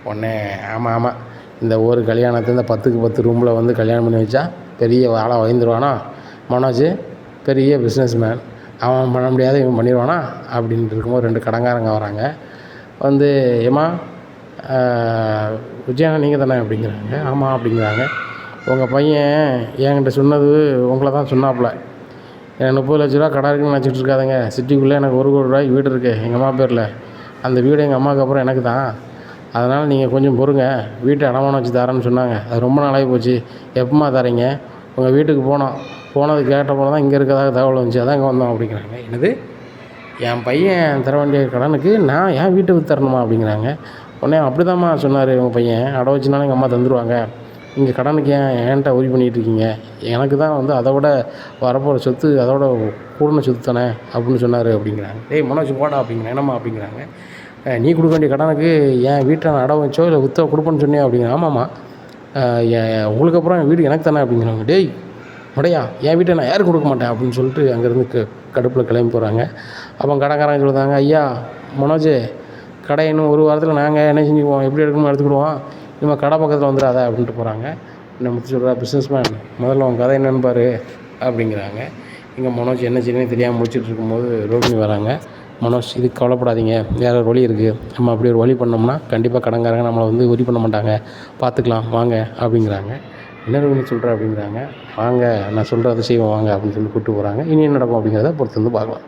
உடனே ஆமாம் இந்த ஒரு கல்யாணத்தை இந்த 10க்கு 10 ரூமில் வந்து கல்யாணம் பண்ணி வச்சா பெரிய ஆளாக உயர்ந்துருவானா மனோஜ், பெரிய பிஸ்னஸ் மேன், அவன் பண்ண முடியாத இவன் பண்ணிடுவானா அப்படின்ட்டு இருக்கும்போது 2 கடங்காரங்க வராங்க. வந்து ஏம்மா விஜயண்ணா நீங்கள் தானே அப்படிங்கிறாங்க. ஆமாம் அப்படிங்கிறாங்க. உங்கள் பையன் என்கிட்ட சொன்னது உங்களை தான் சொன்னாப்புல, எனக்கு 30 லட்ச ரூபா கடை இருக்குன்னு நினச்சிட்டு இருக்காதுங்க, சிட்டிக்குள்ளே எனக்கு 1 கோடி ரூபாய்க்கு வீடு இருக்குது எங்கள் அம்மா பேரில், அந்த வீடு எங்கள் அம்மாவுக்கு அப்புறம் எனக்கு தான், அதனால் நீங்கள் கொஞ்சம் பொறுங்க, வீட்டை அடமானம் வச்சு தரேன்னு சொன்னாங்க, அது ரொம்ப நாளாகி போச்சு, எப்போம்மா தரீங்க, உங்கள் வீட்டுக்கு போனது கேட்ட போல தான் இங்கே இருக்கிறதாக தகவல் வந்துச்சு, அதான் இங்கே வந்தோம் அப்படிங்கிறாங்க. என்னது என் பையன் தர வேண்டிய கடனுக்கு நான் என் வீட்டை விற்று தரணுமா அப்படிங்கிறாங்க. உடனே அப்படிதாம்மா சொன்னார், உங்கள் பையன் அடை வச்சுனாலும் எங்கள் அம்மா தந்துடுவாங்க, இங்கே கடனுக்கு ஏன்ட்ட உரி பண்ணிகிட்டு இருக்கீங்க, எனக்கு தான் வந்து அதை விட வரப்போகிற சொத்து அதோட கூடின சொத்து தானே அப்படின்னு சொன்னார் அப்படிங்கிறாங்க. டேய் மனோஜ் போடா அப்படிங்கிறேன். என்னம்மா அப்படிங்கிறாங்க. நீ கொடுக்க வேண்டிய கடனுக்கு என் வீட்டை நான் அடை வச்சோ இல்லை விற்ற கொடுப்பேன்னு சொன்னேன் அப்படிங்கிறேன். ஆமாம்மா உங்களுக்கு அப்புறம் என் வீடு எனக்கு தானே அப்படிங்கிறாங்க. டேய் முடையா, என் வீட்டை நான் யாரும் கொடுக்க மாட்டேன் அப்படின்னு சொல்லிட்டு அங்கேருந்து கடுப்பில் கிளம்பி போகிறாங்க. அப்போ கடைக்காரங்க சொல்லுறாங்க, ஐயா மனோஜ், கடை இன்னும் 1 வாரத்தில் நாங்கள் என்ன செஞ்சுக்குவோம், எப்படி எடுக்கணுமோ எடுத்துக்கிடுவோம், இனிமேல் கடை பக்கத்தில் வந்துடாத அப்படின்ட்டு போகிறாங்க. நம்ம சொல்கிறா பிஸ்னஸ் மேன் முதல்ல உன் கதை என்னன்னு பாரு அப்படிங்கிறாங்க. இங்கே மனோஜ் என்ன செய்யணும்னு தெரியாமல் முடிச்சுட்டு இருக்கும்போது ரோகிணி வராங்க. மனோஜ் இதுக்கு கவலைப்படாதீங்க, வேற ஒரு வழி இருக்குது, நம்ம அப்படி ஒரு வழி பண்ணோம்னா கண்டிப்பாக கடன்காரங்க நம்மளை வந்து உரி பண்ண மாட்டாங்க, பார்த்துக்கலாம் வாங்க அப்படிங்கிறாங்க. என்ன ரோகிணி சொல்கிற அப்படிங்கிறாங்க. வாங்க நான் சொல்கிறத செய்வோம் வாங்க அப்படின்னு சொல்லி கூப்பிட்டு போகிறாங்க. இனி என்ன நடக்கும் அப்படிங்கிறத பொறுத்து வந்து பார்க்கலாம்.